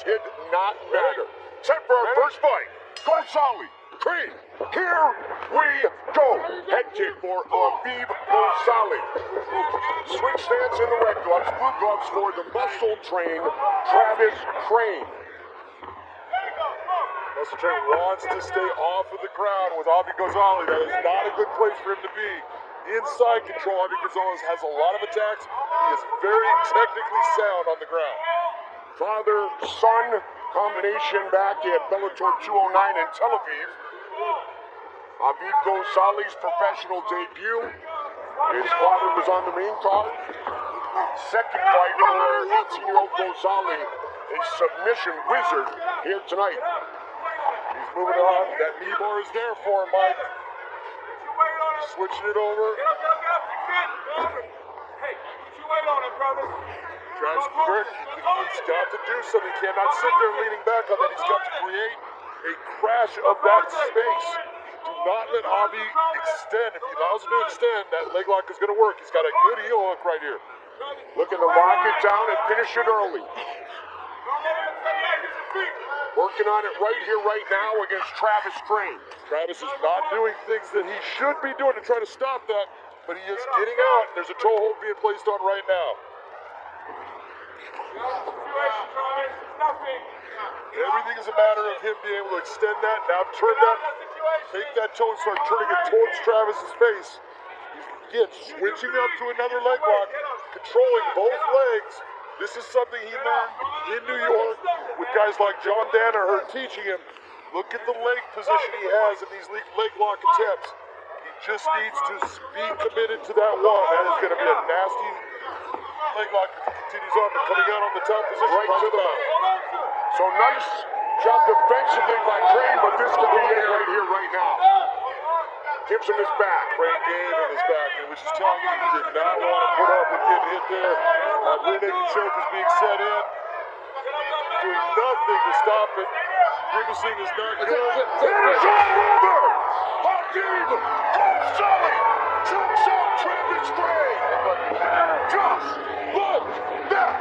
did not matter. Set for our first fight. Gonzalez, Creed, here we go. Head kick for Aviv Gonzalez. Switch stance in the red gloves, blue gloves for the muscle-trained Travis Crane. Muscle Train wants to stay off of the ground with Aviv Gonzalez. That is not a good place for him to be. Inside control, Aviv Gonzalez has a lot of attacks. He is very technically sound on the ground. Father-son combination back at Bellator 209 in Tel Aviv. Aviv Gonzalez's professional debut. His father was on the main card. Second fight for 18-year-old Gonzalez, a submission wizard here tonight. He's moving on. That knee bar is there for him, Mike. Switching it over. Hey, put your weight on it, brother. Travis Brick, he's got to do something. He cannot sit there leaning back on that. He's got to create a crash of that space. Do not let Avi extend. If he allows him to extend, that leg lock is going to work. He's got a good heel hook right here. Looking to lock it down and finish it early. Working on it right here, right now against Travis Crane. Travis is not doing things that he should be doing to try to stop that, but he is getting out. And there's a toe hold being placed on right now. Everything is a matter of him being able to extend that, now turn that, take that toe and start turning it towards Travis's face. He's again switching up to another leg lock, controlling both legs. This is something he learned in New York with guys like John Danaher teaching him. Look at the leg position he has in these leg lock attempts. He just needs to be committed to that one. That is going to be a nasty leg lock if he continues on, but coming out on the top position Right to the mouth. So nice job defensively by Crane, but this could be it right here, right now. Gives him his back. Crane gave him his back, which is telling you he did not want to put up with getting hit there. That rear naked choke is being set in. Doing nothing to stop it. Grimacing is not good. It is all over! Aviv Gonzalez chokes out Travis Crane. Just like that.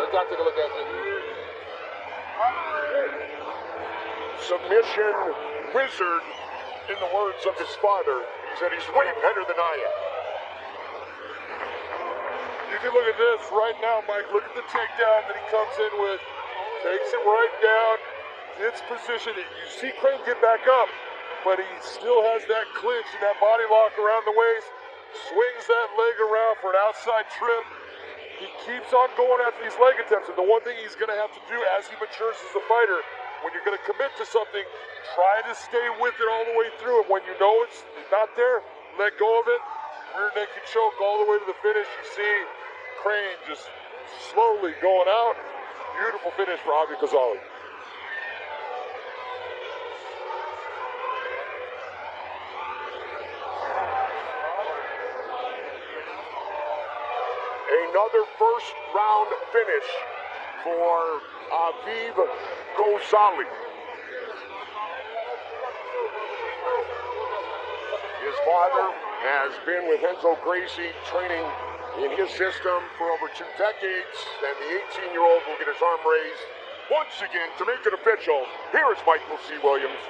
Let's take a look at it. Submission wizard, in the words of his father. He said he's way better than I am. You can look at this right now, Mike. Look at the takedown that he comes in with. Takes it right down. Gets positioned. You see Crane get back up, but he still has that clinch and that body lock around the waist. Swings that leg around for an outside trip. He keeps on going after these leg attempts, and the one thing he's going to have to do as he matures as a fighter, when you're going to commit to something, try to stay with it all the way through. And when you know it's not there, let go of it. Rear naked choke all the way to the finish. You see Crane just slowly going out. Beautiful finish for Aviv Gonzalez. Another first round finish for Aviv Gonzalez. His father has been with Enzo Gracie training in his system for over 2 decades, and the 18-year-old will get his arm raised once again to make it official. Here is Michael C. Williams.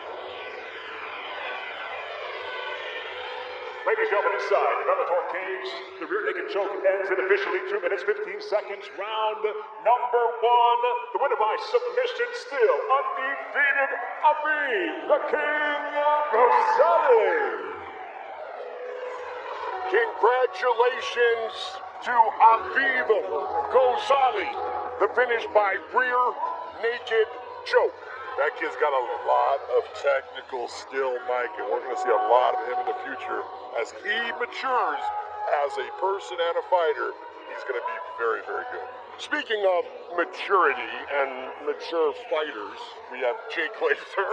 Ladies and gentlemen, inside the Bellator cage, the rear naked choke ends in officially 2 minutes, 15 seconds. Round number 1. The winner by submission, still undefeated, Aviv, the King Gonzalez. Congratulations to Aviv Gonzalez. The finish by rear naked choke. That kid's got a lot of technical skill, Mike, and we're going to see a lot of him in the future. As he matures as a person and a fighter, he's going to be very, very good. Speaking of maturity and mature fighters, we have Jake Glazer,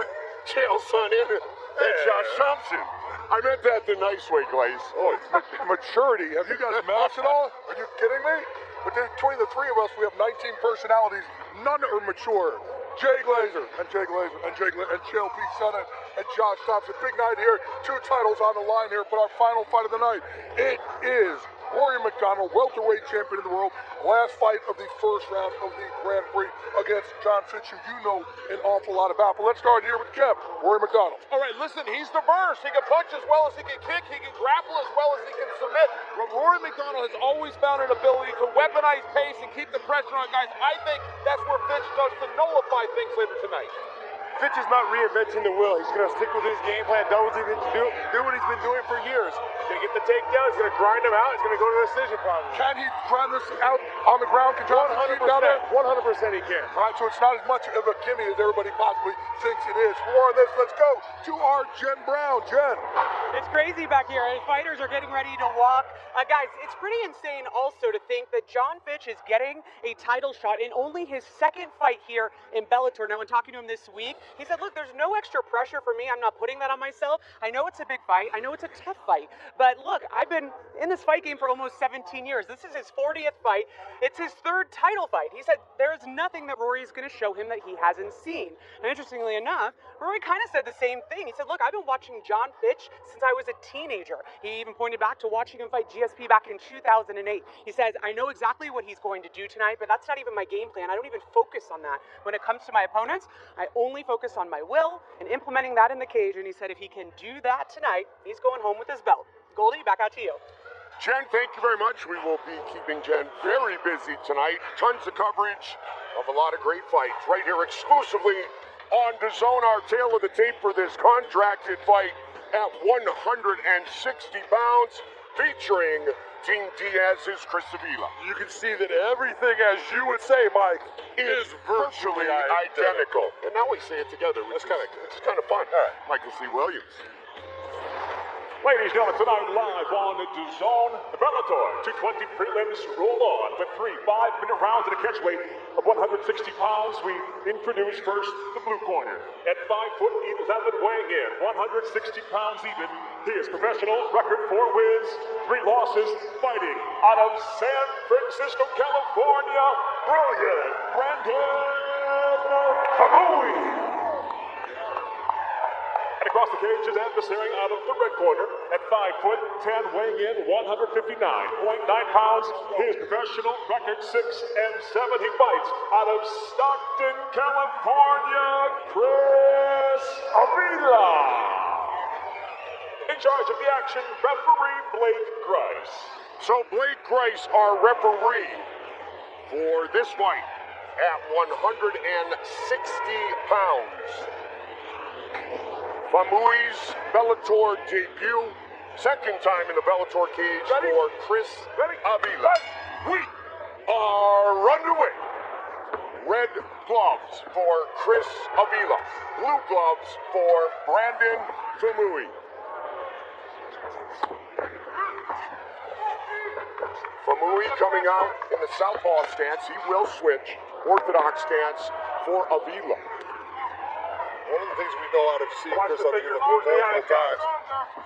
Chael Sonnen, and Josh Thompson. I meant that the nice way, Glaze. Oh, maturity. Have you guys matched at all? Are you kidding me? Between the three of us, we have 19 personalities. None are mature. Jay Glazer and Jay Glazer and Chael P. Sonnen and Josh Thompson. Big night here. 2 titles on the line here, but our final fight of the night. It is Rory McDonald, welterweight champion of the world. Last fight of the first round of the Grand Prix against John Fitch, who you know an awful lot about. But let's start here with Kev, Rory McDonald. All right, listen, he's the burst. He can punch as well as he can kick. He can grapple as well as he can submit. But Rory McDonald has always found an ability to weaponize pace and keep the pressure on guys. I think that's where Fitch starts to nullify things later tonight. Fitch is not reinventing the wheel. He's going to stick with his game plan, do what he's been doing for years. He's going to get the takedown, he's going to grind him out, he's going to go to the decision probably. Can he grind this out on the ground? Can John keep down there? 100% he can. All right, so it's not as much of a gimme as everybody possibly thinks it is. For more on this, let's go to our Jen Brown. Jen. It's crazy back here. Fighters are getting ready to walk. Guys, it's pretty insane also to think that John Fitch is getting a title shot in only his second fight here in Bellator. Now, when talking to him this week, he said, look, there's no extra pressure for me. I'm not putting that on myself. I know it's a big fight. I know it's a tough fight. But look, I've been in this fight game for almost 17 years. This is his 40th fight. It's his third title fight. He said there's nothing that Rory is going to show him that he hasn't seen. And interestingly enough, Rory kind of said the same thing. He said, look, I've been watching John Fitch since I was a teenager. He even pointed back to watching him fight GSP back in 2008. He says, I know exactly what he's going to do tonight, but that's not even my game plan. I don't even focus on that. When it comes to my opponents, I only focus on my will and implementing that in the cage. And he said if he can do that tonight, he's going home with his belt. Goldie, back out to you. Jen, thank you very much. We will be keeping Jen very busy tonight. Tons of coverage of a lot of great fights right here exclusively on DAZN. Our tail of the tape for this contracted fight at 160 pounds, featuring Team Diaz's Chris Avila. You can see that everything, as you would say, Mike, is virtually identical. And now we say it together, which is kind of fun. All right. Michael C. Williams. Ladies and gentlemen, tonight live on DAZN, the Bellator 220 prelims roll on with 3 5-minute rounds at a catch weight of 160 pounds. We introduce first the blue corner. At 5'11", weighing in 160 pounds even. He is professional, record 4 wins, 3 losses, fighting out of San Francisco, California. Brilliant, Brandon Kamui. And across the cage, his adversary out of the red corner at 5'10", weighing in 159.9 pounds. His professional record 6 and 7. He fights out of Stockton, California, Chris Avila. In charge of the action, referee Blake Grice. So Blake Grice, our referee for this fight at 160 pounds. Famuyi's Bellator debut, second time in the Bellator cage for Chris Avila. We are underway. Red gloves for Chris Avila, blue gloves for Brandon Famuyi. Famuyi coming out in the southpaw stance. He will switch orthodox stance for Avila. One of the things we know out of seeing Chris Avila multiple times,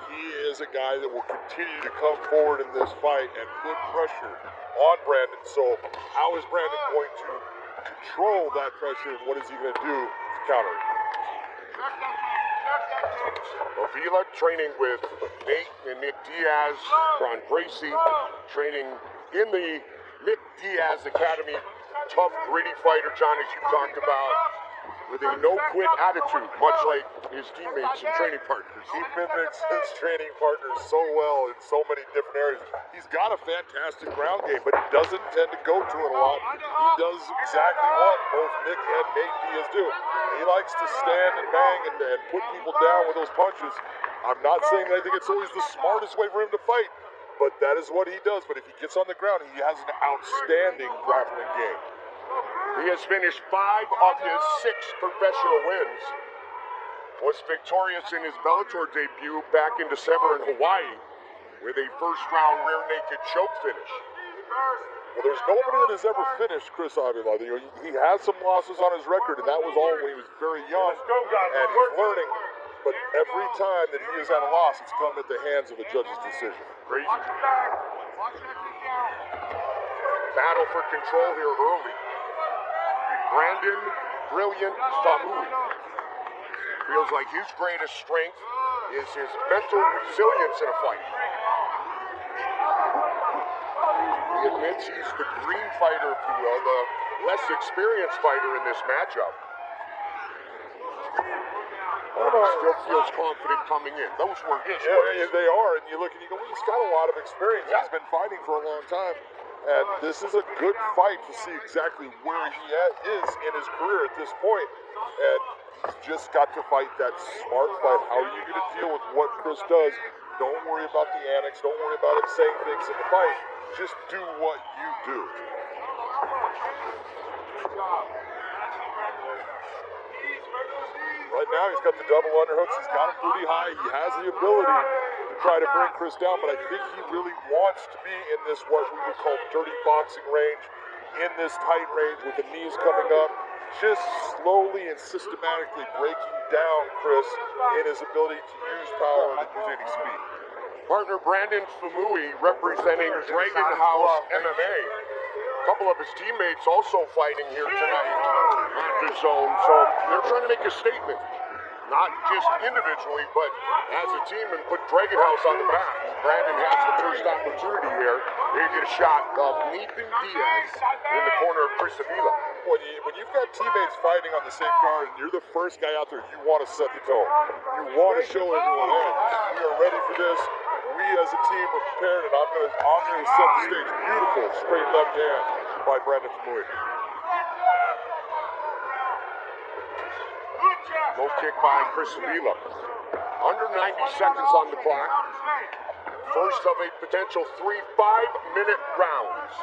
he is a guy that will continue to come forward in this fight and put pressure on Brandon. So how is Brandon going to control that pressure, and what is he going to do to counter it? Avila training with Nate and Nick Diaz, Ron Gracie, training in the Nick Diaz Academy. Tough, gritty fighter, John, as you talked about, with a no-quit attitude, much like his teammates and training partners. He mimics his training partners so well in so many different areas. He's got a fantastic ground game, but he doesn't tend to go to it a lot. He does exactly what both Nick and Nate Diaz do. He likes to stand and bang and put people down with those punches. I'm not saying that I think it's always the smartest way for him to fight, but that is what he does. But if he gets on the ground, he has an outstanding grappling game. He has finished 5 of his 6 professional wins. Was victorious in his Bellator debut back in December in Hawaii with a first-round rear naked choke finish. Well, there's nobody that has ever finished Chris Avila. He has some losses on his record, and that was all when he was very young, and he's learning. But every time that he has had a loss, it's come at the hands of a judge's decision. Crazy. Battle for control here early. Brandon Brilliant Famuyi feels like his greatest strength is his mental resilience in a fight. admits he's the green fighter, if you will, the less experienced fighter in this matchup. Still feels confident coming in. Those were his words. Yeah, they are. And you look and you go, well, he's got a lot of experience. He's been fighting for a long time. And this is a good fight to see exactly where he is in his career at this point. And he's just got to fight that smart fight. How are you going to deal with what Chris does? Don't worry about the annex. Don't worry about him saying things in the fight. Just do what you do. Right now, he's got the double underhooks. He's got him pretty high. He has the ability to try to bring Chris down, but I think he really wants to be in this, what we would call dirty boxing range, in this tight range with the knees coming up, just slowly and systematically breaking down Chris in his ability to use power and to use any speed. Partner Brandon Famui representing Dragon House MMA. A couple of his teammates also fighting here tonight on the zone, so they're trying to make a statement, not just individually, but as a team, and put Dragon House on the map. Brandon has the first opportunity here. They get a shot of Nathan Diaz in the corner of Chris Avila. When you've got teammates fighting on the same card and you're the first guy out there, you want to set the tone. You want to show everyone, hey, we are ready for this. We as a team are prepared, and I'm going to set the stage. Beautiful straight left hand by Brandon Famui. Low kick by Chris Avila. Under 90 seconds on the clock. First of a potential 3 5-minute rounds.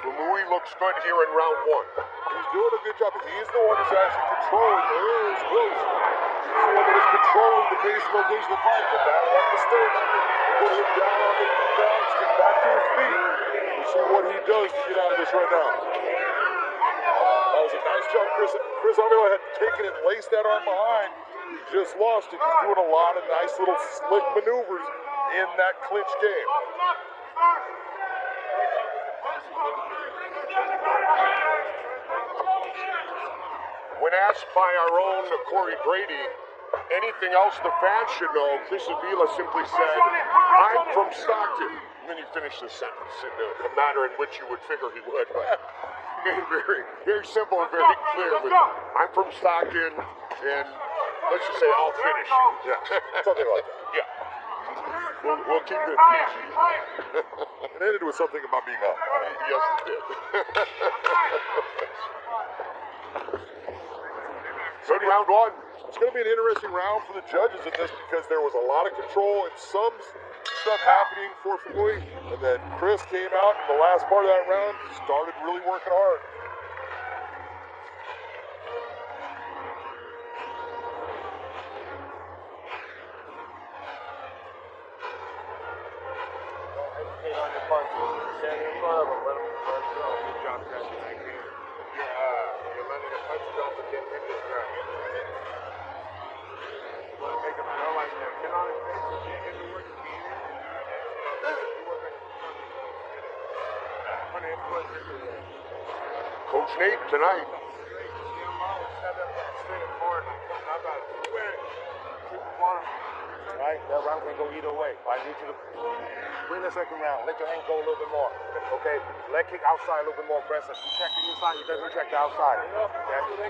Famui looks good here in round 1. He's doing a good job. He's the one who's actually controlling. There is close. He's the one that is controlling the pace and location of the fight. But that one mistake put him down on the ground, get back to his feet. We'll see what he does to get out of this right now. That was a nice job. Chris Avila had taken and laced that arm behind. He just lost it. He's doing a lot of nice little slick maneuvers in that clinch game. When asked by our own Corey Brady, anything else the fans should know, Chris Avila simply said, I'm from Stockton. And then he finished the sentence in a manner in which you would figure he would, but very, very simple and very clear. But I'm from Stockton, and let's just say I'll finish. Yeah, something like that. Yeah. We'll keep it PG. It ended with something about being up. Yes, it did. Good round 1. It's going to be an interesting round for the judges in this because there was a lot of control and some stuff happening for Famui. And then Chris came out in the last part of that round, started really working hard. Hesitate on your punches. Stand in front of him. Let him go. Good job, Chris. Thank you. You're letting the punches off and get in this round. You want to make him feel like that. Get on his face and get him to work again. Coach Nate tonight. Right? That round can go either way. I need you to bring the second round. Let your hand go a little bit more. Okay? Leg kick outside a little bit more aggressive. You check the inside, you doesn't check the outside. Okay?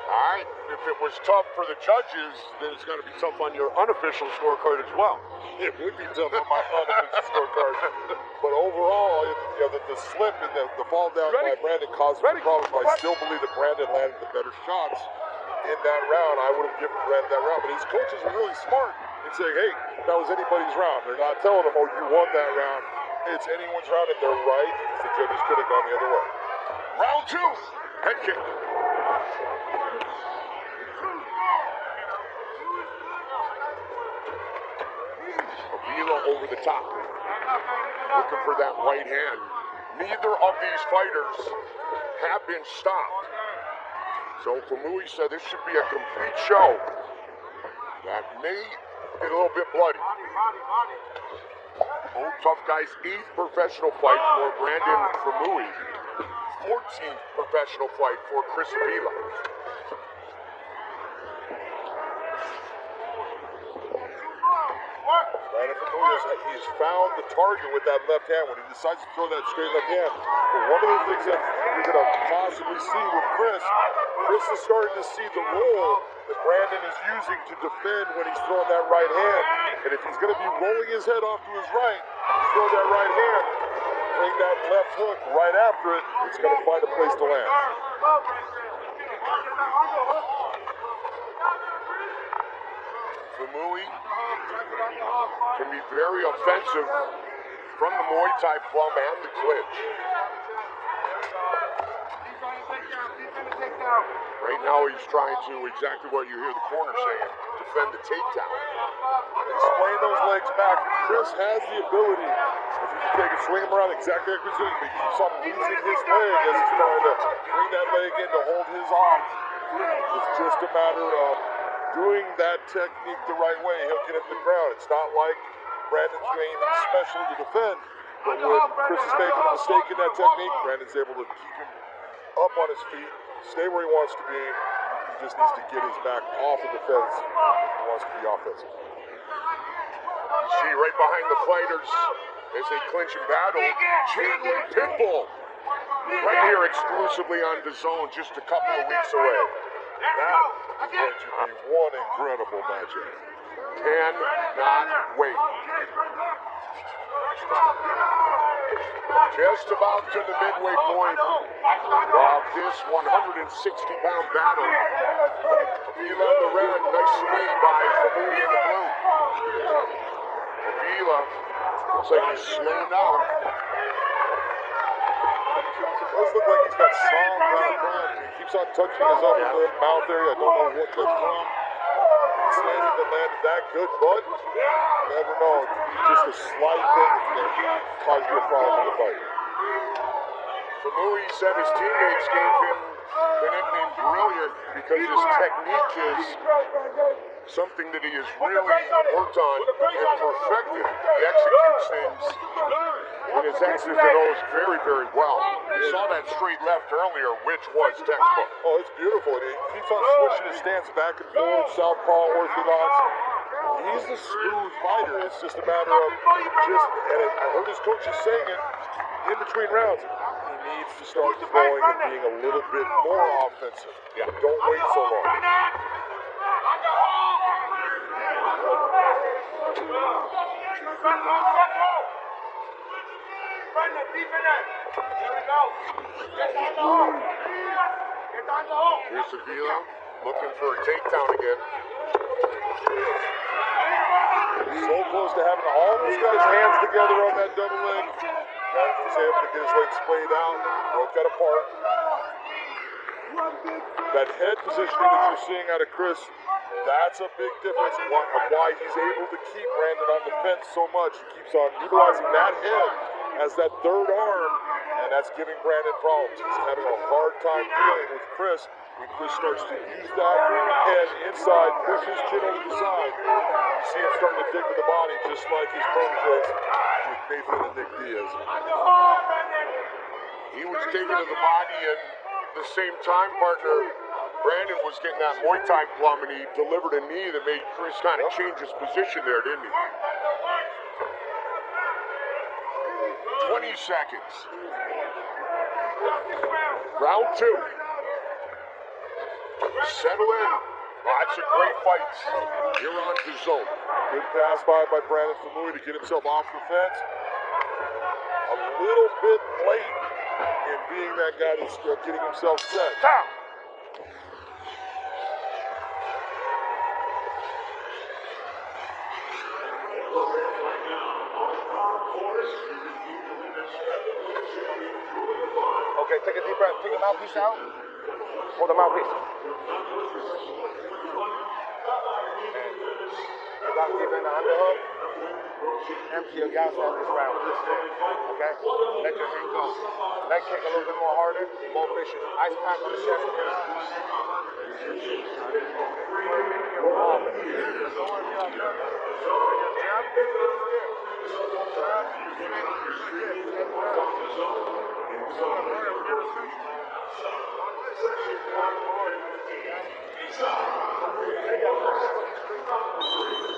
All right, if it was tough for the judges, then it's going to be tough on your unofficial scorecard as well. It would be tough on my unofficial scorecard. But overall, the slip and the fall down by Brandon caused some problems. But I still believe that Brandon landed the better shots in that round. I would have given Brandon that round. But his coaches are really smart in saying, hey, that was anybody's round. They're not telling him, oh, you won that round. It's anyone's round, and they're right because the judges could have gone the other way. Round 2, head kick. Avila over the top, looking for that right hand. Neither of these fighters have been stopped. So Famui said this should be a complete show. That may get a little bit bloody. Both tough guys, 8th professional fight for Brandon Famui. 14th professional fight for Chris Avila. Brandon Familia, he's found the target with that left hand when he decides to throw that straight left hand. But one of the things that you're going to possibly see with Chris is starting to see the roll that Brandon is using to defend when he's throwing that right hand. And if he's going to be rolling his head off to his right, throw that right hand, bring that left hook right after it, it's going to find a place to land. Famui can be very offensive from the Muay Thai plum and the clinch. Right now he's trying to, exactly what you hear the corner saying, defend the takedown. Explain those legs back. Chris has the ability, if he can take it, swing him around exactly like he's doing, but he keeps on losing his leg as he's trying to bring that leg in to hold his off. It's just a matter of doing that technique the right way. He'll get him to the ground. It's not like Brandon's doing anything special to defend, but when Chris is making a mistake in that technique, Brandon's able to keep him up on his feet, stay where he wants to be. He just needs to get his back off of the fence if he wants to be offensive. You see right behind the fighters as they clinch and battle, Chandler Pitbull, right here exclusively on DAZN, just a couple of weeks away. That is going to be one incredible matchup. Cannot wait. Just about to the midway point of this 160-pound battle. Avila in the red, nice lead by Famui in the blue. Avila looks like he's slowing down. It does look like he's got some kind of problem. He keeps on touching his upper lip, mouth area. I don't know what that's from. He's standing to land that good, but you never know. It could be just a slight thing that's going to cause you a problem in the fight. Famui said his teammates gave him the nickname Brilliant because his technique is something that he has really worked on and perfected. He executes things with his X's and O's very, very well. You saw that straight left earlier, which was textbook. Oh, it's beautiful. He keeps on switching his stance back and forth, southpaw, orthodox. He's a smooth fighter. It's just a matter of and I heard his coaches saying it in between rounds. He needs to start throwing and being a little bit more offensive. Yeah. Don't wait so long. Here's Avila looking for a takedown again. So close to having almost got his hands together on that double leg. Brandon was able to get his legs splayed out, broke that apart. That head positioning that you're seeing out of Chris, that's a big difference of why he's able to keep Brandon on the fence so much. He keeps on utilizing that head as that third arm, and that's giving Brandon problems. He's having a hard time dealing with Chris when Chris starts to use that head inside, push his chin over the side. You see him starting to dig to the body, just like his proteges with Nathan and Nick Diaz. He was taken to the body, and at the same time, partner, Brandon was getting that Muay Thai plum, and he delivered a knee that made Chris kind of change his position there, didn't he? 20 seconds. Round two. Settle in. Lots of great fights here on DAZN. Good pass by Brandon Famui to get himself off the fence. A little bit late in being that guy that's getting himself set. Down. Okay, take a deep breath. Take the mouthpiece out. Hold the mouthpiece. Without keeping the underhook, empty your gas out this round. Okay? Let your hand go. Leg kick a little bit more harder. More vicious. Ice pack on the chest.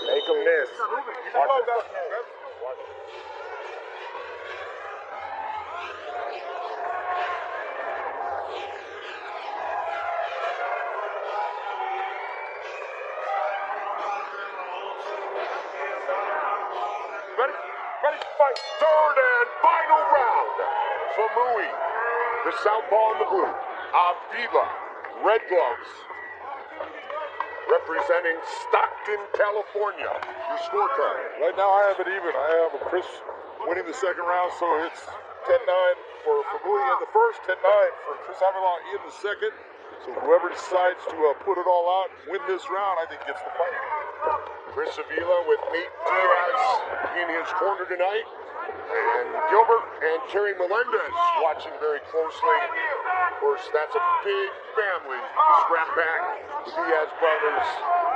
Make him miss. Watch it. Ready, fight. Third and final round. Famui, the southpaw in the blue. Avila, red gloves. Representing Stockton, California. Your scorecard. Right now I have it even. I have Chris winning the second round, so it's 10-9 for Famui in the first, 10-9 for Chris Avila in the second. So whoever decides to put it all out, win this round, I think gets the fight. Chris Avila with Nate Diaz in his corner tonight. And Gilbert and Terry Melendez watching very closely. Of course, that's a big family. Scrap back, the Diaz brothers.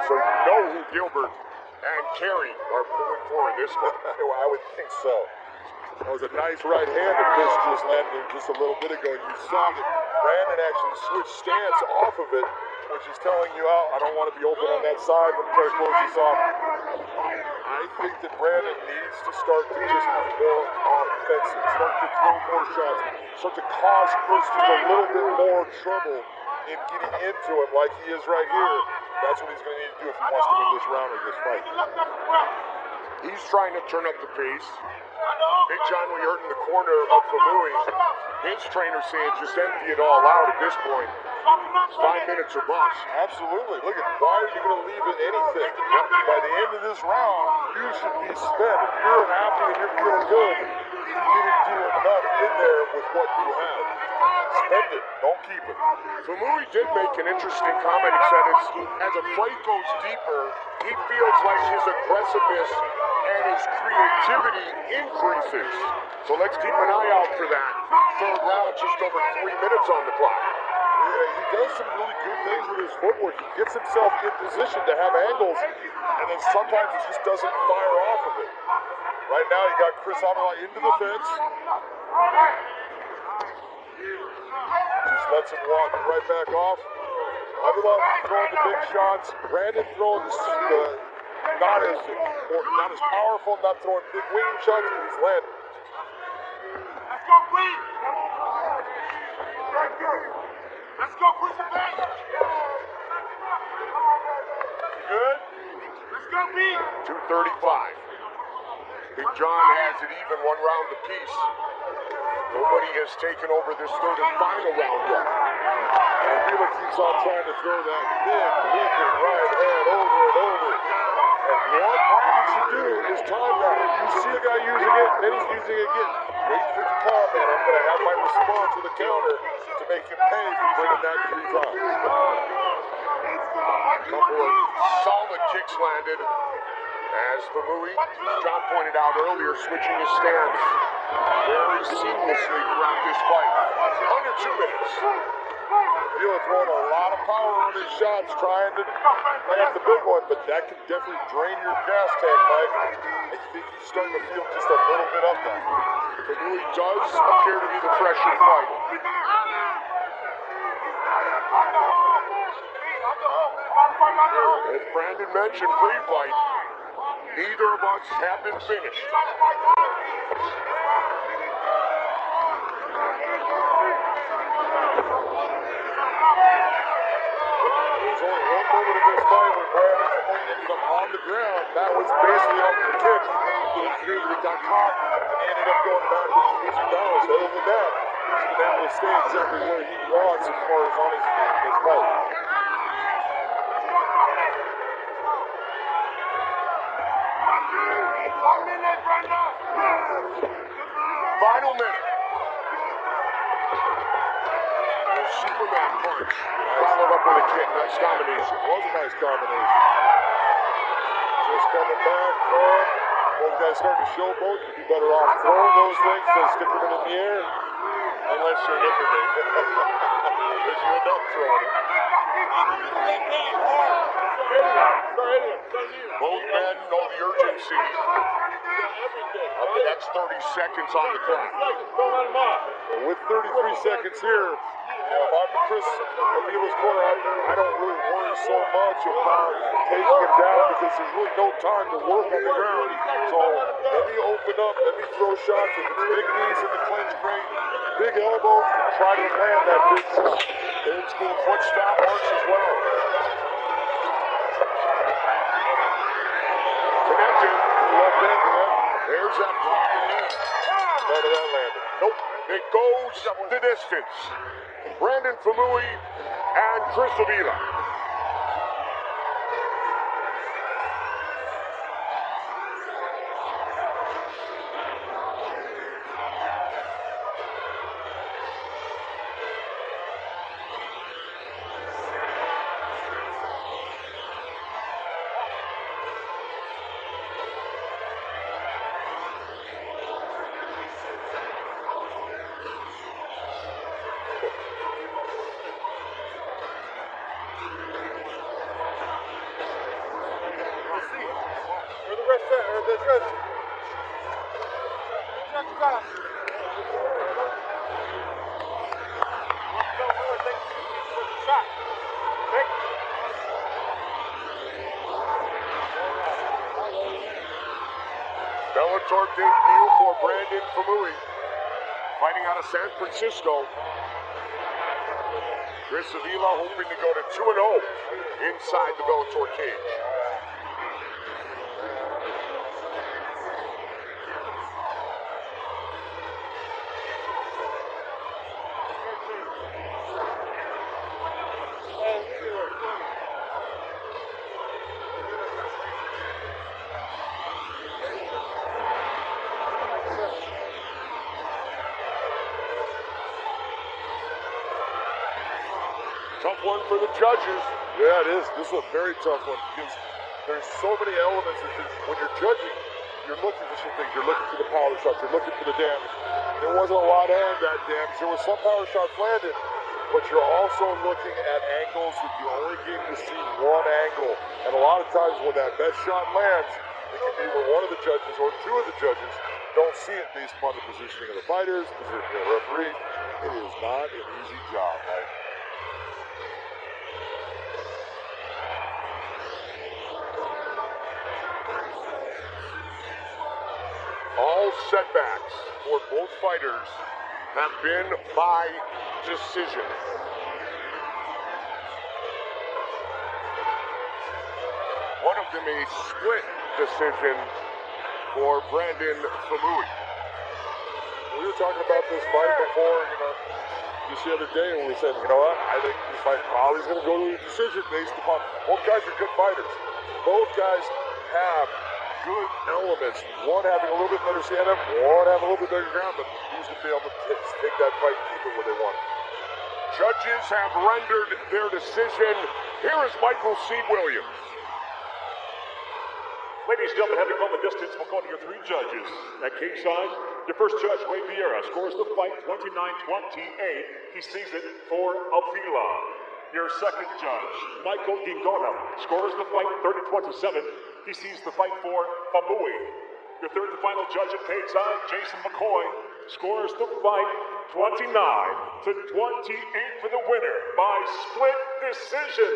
So you know who Gilbert and Terry are pulling for in this one. I would think so. That was a nice right hand that Chris just landed just a little bit ago. You saw that Brandon actually switched stance off of it, which is telling you, I don't want to be open on that side. Let me try to close this off. I think that Brandon needs to start to just be more offensive, start to throw more shots, start to cause Chris just a little bit more trouble in getting into him like he is right here. That's what he's going to need to do if he wants to win this round or this fight. He's trying to turn up the pace. Big John, we heard in the corner of Famui, his trainer saying just empty it all out at this point. 5 minutes or bust. Absolutely. Look at, why are you going to leave it anything? By the end of this round, you should be spent. If you're happy and you're feeling good, you didn't do enough in there with what you had. Spend it. Don't keep it. Famui did make an interesting comment. He said as a fight goes deeper, he feels like his aggressiveness and his creativity increases. So let's keep an eye out for that. Third round, just over 3 minutes on the clock. Yeah, he does some really good things with his footwork. He gets himself in position to have angles, and then sometimes he just doesn't fire off of it. Right now, he got Chris Avila into the fence. Just lets him walk right back off. Avila throwing the big shots. Brandon throwing not as powerful, not throwing big wing shots, but he's landing. Let's go, Queen! Let's go, Queen! Good? Let's go, Queen! 2:35. Big John has it even, 1 round apiece. Nobody has taken over this third and final round yet. And Avila keeps on trying to throw that big, leaping right hand over and over. And what Brandon should do is time that. You see a guy using it, then he's using it again. Wait for it to come, and I'm going to have my response with a counter to make him pay for bringing that 3 times. A couple of solid kicks landed as Famui, John pointed out earlier, switching his stance very seamlessly throughout this fight. Under 2 minutes. Avila throwing a lot of power on his shots, trying to land the big one, but that can definitely drain your gas tank, Mike. I think he's starting to feel just a little bit of that. Famui does appear to be the fresher fighter. As Brandon mentioned pre-fight, neither of us have been finished. There's only one moment in this fight when Brandon ended up on the ground. That was basically off the kick. He got caught and ended up going backwards and losing balance. Other than that, he's been able to stay exactly where he wants as far as on his feet in this fight. Final minute. Superman punch. Followed up with a kick. Nice combination. Was a nice combination. Just coming back, throwing. Those guys starting to showboat. You'd be better off throwing those things than sticking them in the air. Unless you're nipping me. Because you end up throwing it. Both men know the urgency. That's 30 seconds on the clock. With 33 seconds here, if I'm in Chris Avila's corner, I don't really worry so much about taking him down because there's really no time to work on the ground. open up, let me throw shots. If it's big knees in the clinch, great. Big elbows, try to land that big shot. Old school foot stomp works as well. Connected. Left hand connect. There's that flying knee. None of that landed. Nope. It goes the distance. Brandon Famui and Chris Avila. Where the rest at? Or the judge? Judge got. Shot. Bellator debut for Brandon Famui. Fighting out of San Francisco. Chris Avila hoping to go to 2-0 inside the Bellator cage. Tough one for the judges. Yeah, it is. This is a very tough one because there's so many elements. When you're judging, you're looking for some things. You're looking for the power shots. You're looking for the damage. There wasn't a lot of that damage. There was some power shots landed, but you're also looking at angles that you only get to see one angle. And a lot of times when that best shot lands, it can be when one of the judges or two of the judges don't see it based upon the positioning of the fighters, positioning of the referee. It is not an easy job, right? All setbacks for both fighters have been by decision. One of them a split decision for Brandon Famui. We were talking about this fight before, just the other day, and we said, you know what, I think this fight probably is going to go to a decision based upon, both guys are good fighters. Both guys have good elements. One having a little bit better stand-up, one having a little bit better ground, but who's going to be able to take that fight and keep it where they want it? Judges have rendered their decision. Here is Michael C. Williams. Ladies and gentlemen, having gone the distance, we'll go to your three judges. At cage side, your first judge, Wade Vieira, scores the fight 29-28. He sees it for Avila. Your second judge, Michael Gingona, scores the fight 30-27. He sees the fight for Famui. Your third and final judge at cage side, Jason McCoy, scores the fight 29-28 for the winner by split decision.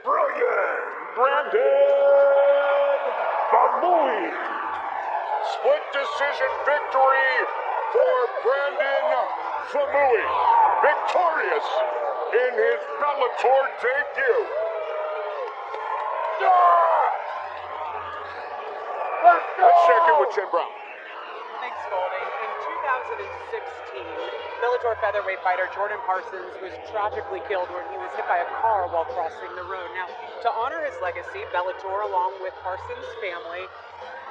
Brilliant, Brandon Famui. Split decision victory for Brandon Famui. Victorious in his Bellator debut. Let's check in with Jen Brown. Thanks, Goldie. In 2016, Bellator featherweight fighter Jordan Parsons was tragically killed when he was hit by a car while crossing the road. Now, to honor his legacy, Bellator, along with Parsons' family,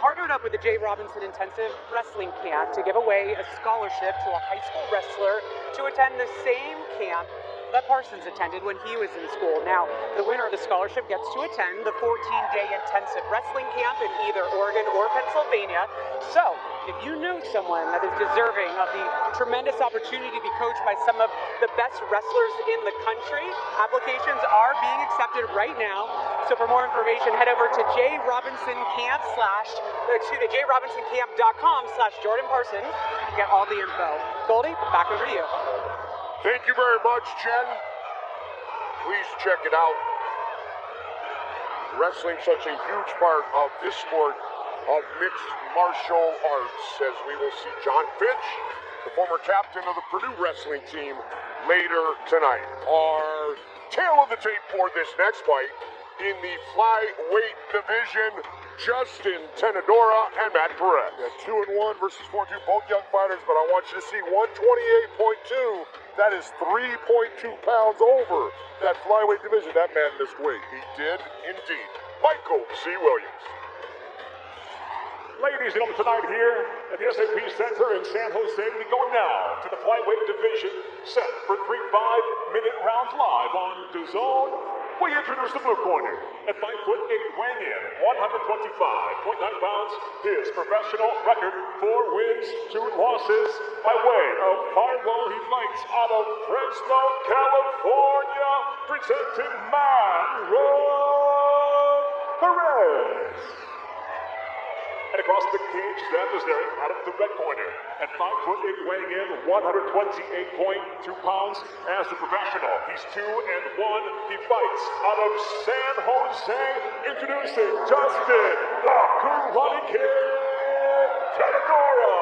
partnered up with the J. Robinson Intensive Wrestling Camp to give away a scholarship to a high school wrestler to attend the same camp that Parsons attended when he was in school. Now, the winner of the scholarship gets to attend the 14-day intensive wrestling camp in either Oregon or Pennsylvania. So, if you know someone that is deserving of the tremendous opportunity to be coached by some of the best wrestlers in the country, applications are being accepted right now. So for more information, head over to jrobinsoncamp.com/Jordan Parsons to get all the info. Goldie, back over to you. Thank you very much, Jen. Please check it out. Wrestling such a huge part of this sport of mixed martial arts, as we will see John Fitch, the former captain of the Purdue wrestling team, later tonight. Our tail of the tape for this next fight in the flyweight division, Justin Tenedora and Matt Perez. Yeah, 2-1 versus 4-2, both young fighters, but I want you to see 128.2. That is 3.2 pounds over that flyweight division. That man missed weight. He did indeed. Michael C. Williams. Ladies and gentlemen, tonight here at the SAP Center in San Jose, we go now to the flyweight division, set for 3 5-minute rounds live on DAZN. We introduce the blue corner at 5'8", weighing in 125.9 pounds. His professional record: 4 wins, 2 losses. By way of Fargo, he fights out of Fresno, California, presenting Matt Perez. And across the cage, that is there out of the red corner at 5'8", weighing in 128.2 pounds. As a professional, he's 2-1. He fights out of San Jose. Introducing Justin the Karate Kid Tenedora.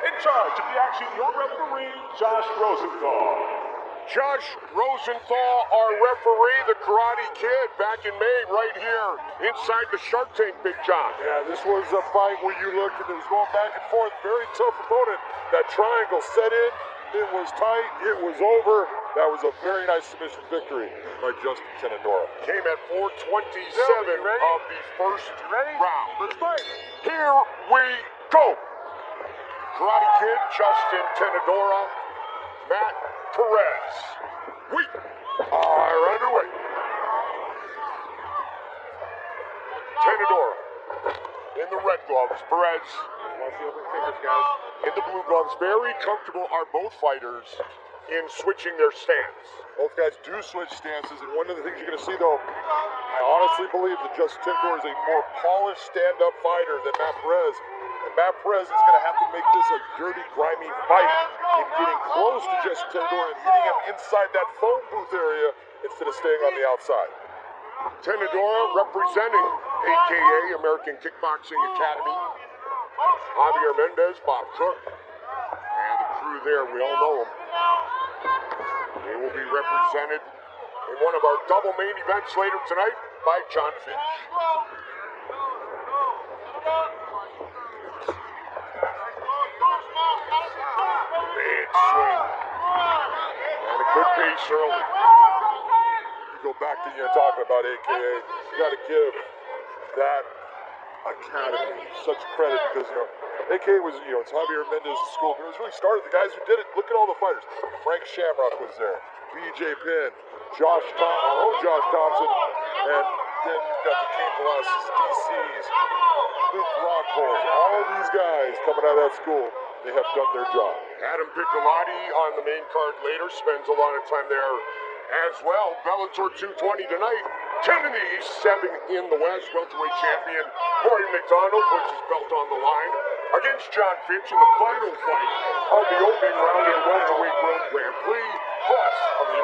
In charge of the action, your referee, Josh Rosenthal. Josh Rosenthal, our referee, the Karate Kid, back in May, right here inside the Shark Tank, Big John. Yeah, this was a fight where you looked and it was going back and forth. Very tough opponent. That triangle set in. It was tight. It was over. That was a very nice submission victory by Justin Tenedora. Came at 4:27 of the first round. Let's fight. Here we go. Karate Kid, Justin Tenedora, Matt Perez. We are underway. Tenedora in the red gloves. Perez in the blue gloves. Very comfortable are both fighters in switching their stance. Both guys do switch stances, and one of the things you're going to see, though, I honestly believe that Justin Tenedora is a more polished stand-up fighter than Matt Perez. And Matt Perez is going to have to make this a dirty, grimy fight in getting close to Justin Tenedora and hitting him inside that phone booth area instead of staying on the outside. Tenedora representing AKA American Kickboxing Academy. Javier Mendez, Bob Cook, and the crew there, we all know them. They will be represented in one of our double main events later tonight by John Fitch. Big swing. And a good pace early. You go back to talking about AKA, you got to give that academy such credit because, AKA was, it's Javier Mendez's school, but it was really started, the guys who did it, look at all the fighters. Frank Shamrock was there, BJ Penn, Josh Thompson, and then you've got the Team Velasquez, DCs, Luke Rockhold, all of these guys coming out of that school, they have done their job. Adam Piccolotti on the main card later, spends a lot of time there as well. Bellator 220 tonight. 10 of these, 7 in the West. Welterweight champion Roy McDonald puts his belt on the line against John Fitch in the final fight of the opening round of the Welterweight World Grand Prix. Plus,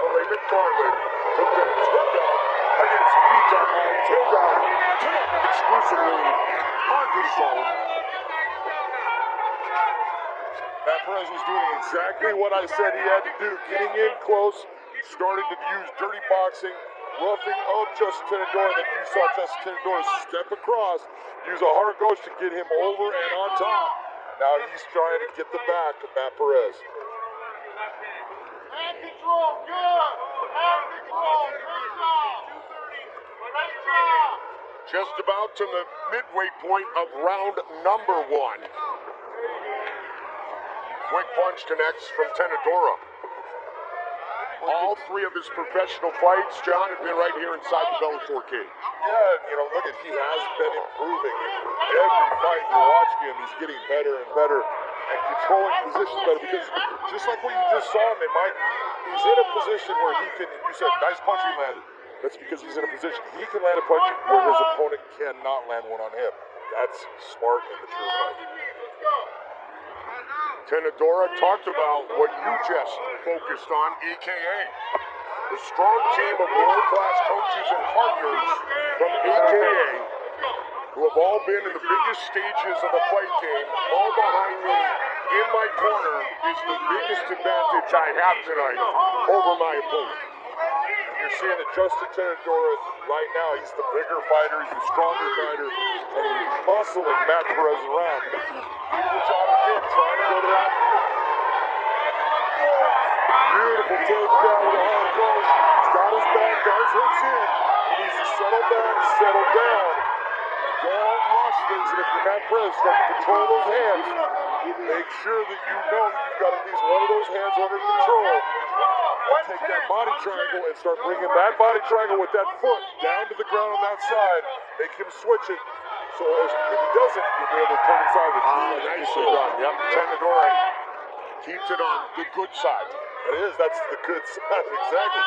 Ray McFarland took the belt against Vita Ortega tonight exclusively on DAZN. Matt Perez was doing exactly what I said he had to do, getting in close, starting to use dirty boxing, roughing up Justin Tenedora, and then you saw Justin Tenedora step across, use a hard gauge to get him over and on top. Now he's trying to get the back of Matt Perez. Hand control, good! Hand control, great job! 230, great job! Just about to the midway point of round number 1. Quick punch connects from Tenedora. All 3 of his professional fights, John, have been right here inside the Bellator cage. Yeah, look at, he has been improving. Every fight you're watching him, he's getting better and better and controlling positions better because just like what you just saw him, he's in a position where he can, and you said, nice punch he landed. That's because he's in a position he can land a punch where his opponent cannot land one on him. That's smart in the true fight. Tenedora talked about what you just focused on, AKA the strong team of world-class coaches and partners from AKA who have all been in the biggest stages of the fight game, all behind me in my corner, is the biggest advantage I have tonight over my opponent. You're seeing that Justin Tenadora right now, he's the bigger fighter, he's the stronger fighter, and he's muscling Matt Perez around. Beautiful job again, trying to go to that. Beautiful takedown with a hard cross. He's got his back, got his hooks in. He needs to settle back, settle down. Don't rush things, and if you're Matt Perez, start to control those hands. Make sure that you know that you've got at least one of those hands under control. Take that body triangle and start bringing that body triangle with that foot down to the ground on that side. Make him switch it. So if he doesn't, you'll be able to turn inside with Nicely done. Yep, Tenadora keeps it on the good side. It is, that's the good side, exactly.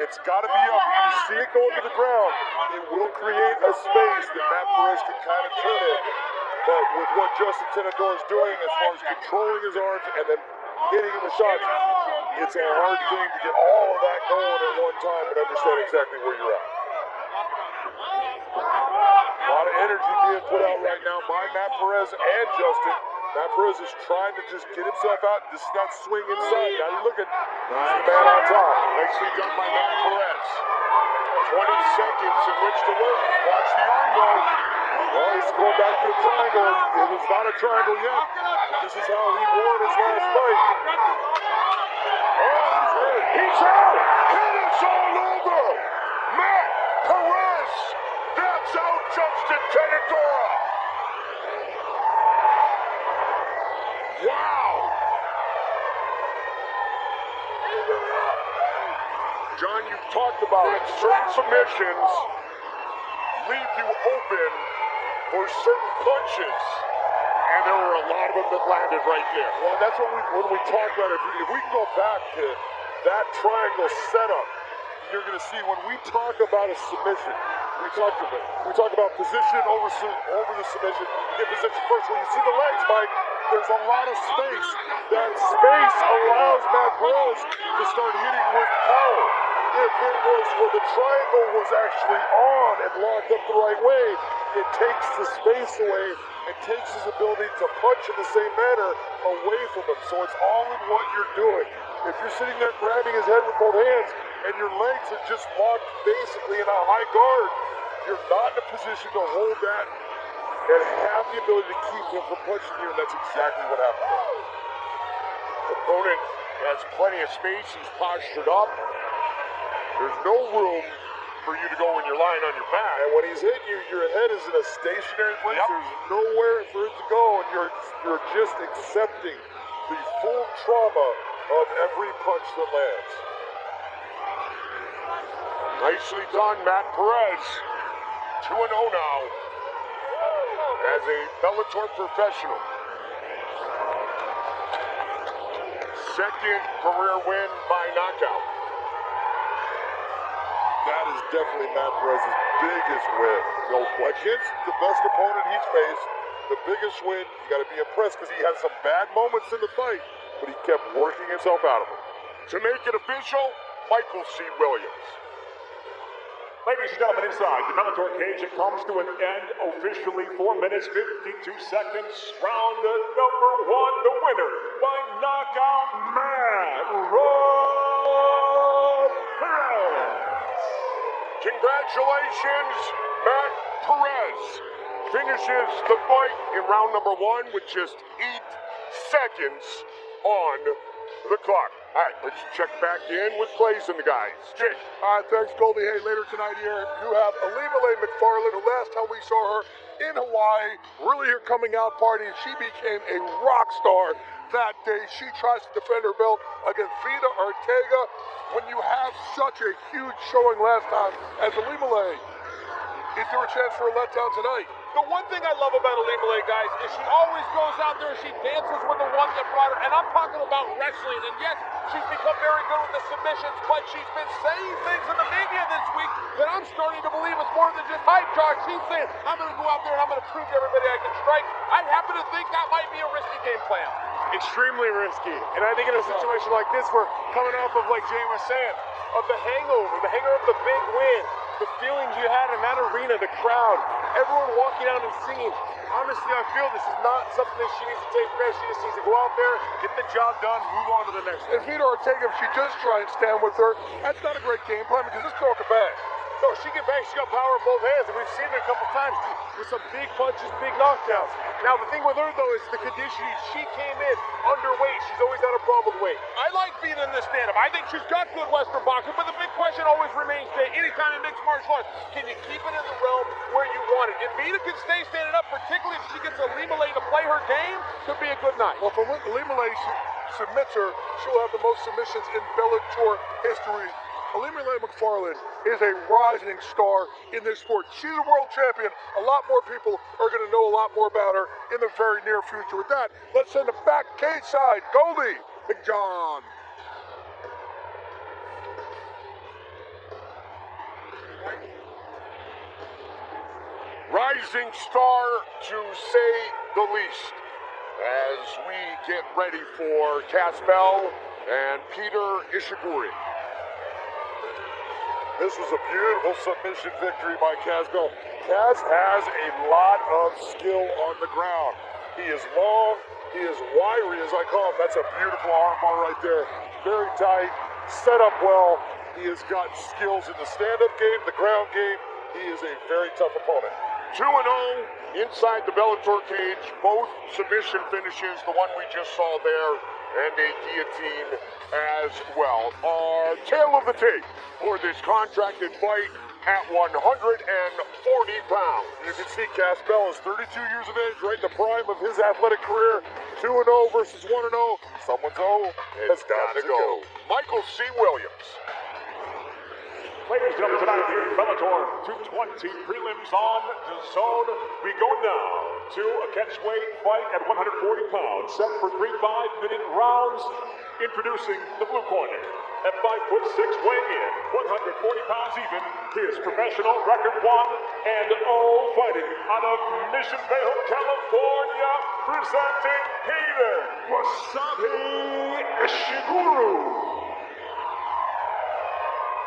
It's got to be up. If you see it going to the ground, it will create a space that Matt Perez can kind of turn in. But with what Justin Tenadora is doing as far as controlling his arms and then getting him the shots, it's a hard thing to get all of that going at one time and understand exactly where you're at. A lot of energy being put out right now by Matt Perez and Justin. Matt Perez is trying to just get himself out. This is that swing inside. Now you're looking. Nice man on top. Nicely done by Matt Perez. 20 seconds in which to work. Watch the arm go. Well, he's going back to the triangle. It was not a triangle yet. This is how he won his last fight. He's out! And it's all over! Matt Perez knocks out Justin Tenadora! Wow! John, you've talked about it. Certain submissions leave you open for certain punches. And there were a lot of them that landed right there. Well, that's what when we talk about it. If we can go back to that triangle setup, you're going to see when we talk about a submission, we talk about position over the submission. Get position first. When you see the legs, Mike, there's a lot of space. That space allows Matt Perez to start hitting with power. If it was where the triangle was actually on and locked up the right way, it takes the space away. It takes his ability to punch in the same manner away from him. So it's all in what you're doing. If you're sitting there grabbing his head with both hands and your legs are just locked basically in a high guard, you're not in a position to hold that and have the ability to keep him from punching you, and that's exactly what happened. Opponent has plenty of space. He's postured up. There's no room for you to go when you're lying on your back. And when he's hitting you, your head is in a stationary place. Yep. There's nowhere for it to go, and you're just accepting the full trauma of every punch that lands. Nicely done, Matt Perez. 2-0 now as a Bellator professional. Second career win by knockout. That is definitely Matt Perez's biggest win. No question. Against the best opponent he's faced, the biggest win, you got to be impressed because he had some bad moments in the fight, but he kept working himself out of them. To make it official, Michael C. Williams. Ladies and gentlemen, inside the Bellator cage, it comes to an end officially. 4 minutes, 52 seconds. Round number 1, the winner by knockout, Matt Perez. Congratulations, Matt Perez finishes the fight in round number 1 with just 8 seconds on the clock. All right, let's check back in with Clays and the guys. Jake. All right, thanks, Goldie. Hey, later tonight here, you have Alima McFarland, who last time we saw her in Hawaii, really her coming out party. She became a rock star that day. She tries to defend her belt against Vida Ortega. When you have such a huge showing last time as Alima, is there a chance for a letdown tonight? The one thing I love about Alima, guys, is she always goes out there and she dances with the one that brought her. And I'm talking about wrestling. And yes, she's become very good with the submissions, but she's been saying things in the media this week that I'm starting to believe is more than just hype, Josh. She's saying, I'm going to go out there and I'm going to prove to everybody I can strike. I happen to think that might be a risky game plan. Extremely risky. And I think in a situation like this, we're coming off of, like Jay was saying, of the hangover of the big win. the feelings you had in that arena, the crowd, everyone walking out and singing. Honestly, I feel this is not something that she needs to take for granted. She just needs to go out there, get the job done, move on to the next one. If Vito Ortega, if she does try and stand with her, that's not a great game plan because this girl can bang. No, she can bang. She got power in both hands, and we've seen it a couple times with some big punches, big knockdowns. Now, the thing with her, though, is the conditioning. She came in underweight. She's always had a problem with weight. I like being in this stand-up. I think she's got good Western boxing, but the big question always remains, anytime in mixed martial arts, can you keep it in the realm where you want it? If Vita can stay standing up, particularly if she gets Alimale to play her game, could be a good night. Well, for Alimale submits her, she'll have the most submissions in Bellator history. Alimale McFarland is a rising star in this sport. She's a world champion. A lot more people are going to know a lot more about her in the very near future. With that, let's send it back cage side. Goldie McJohn. Rising star, to say the least, as we get ready for Casbell and Peter Ishiguri. This was a beautiful submission victory by Casbell. Cas has a lot of skill on the ground. He is long, he is wiry, as I call him. That's a beautiful armbar right there. Very tight, set up well. He has got skills in the stand-up game, the ground game. He is a very tough opponent. 2-0 inside the Bellator cage. Both submission finishes, the one we just saw there, and a guillotine as well. Our tail of the tape for this contracted fight at 140 pounds. You can see Casbell is 32 years of age, right in the prime of his athletic career. 2-0 versus 1-0. Someone's O has got to go. Michael C. Williams. Ladies and gentlemen, tonight here at Bellator 220 prelims on DAZN. We go now to a catchweight fight at 140 pounds, set for 3 5-minute rounds. Introducing the blue corner at 5'6", weighing in 140 pounds even. His professional record 1-0, fighting out of Mission Vale, California, presenting Peter Wasabi Ishiguro.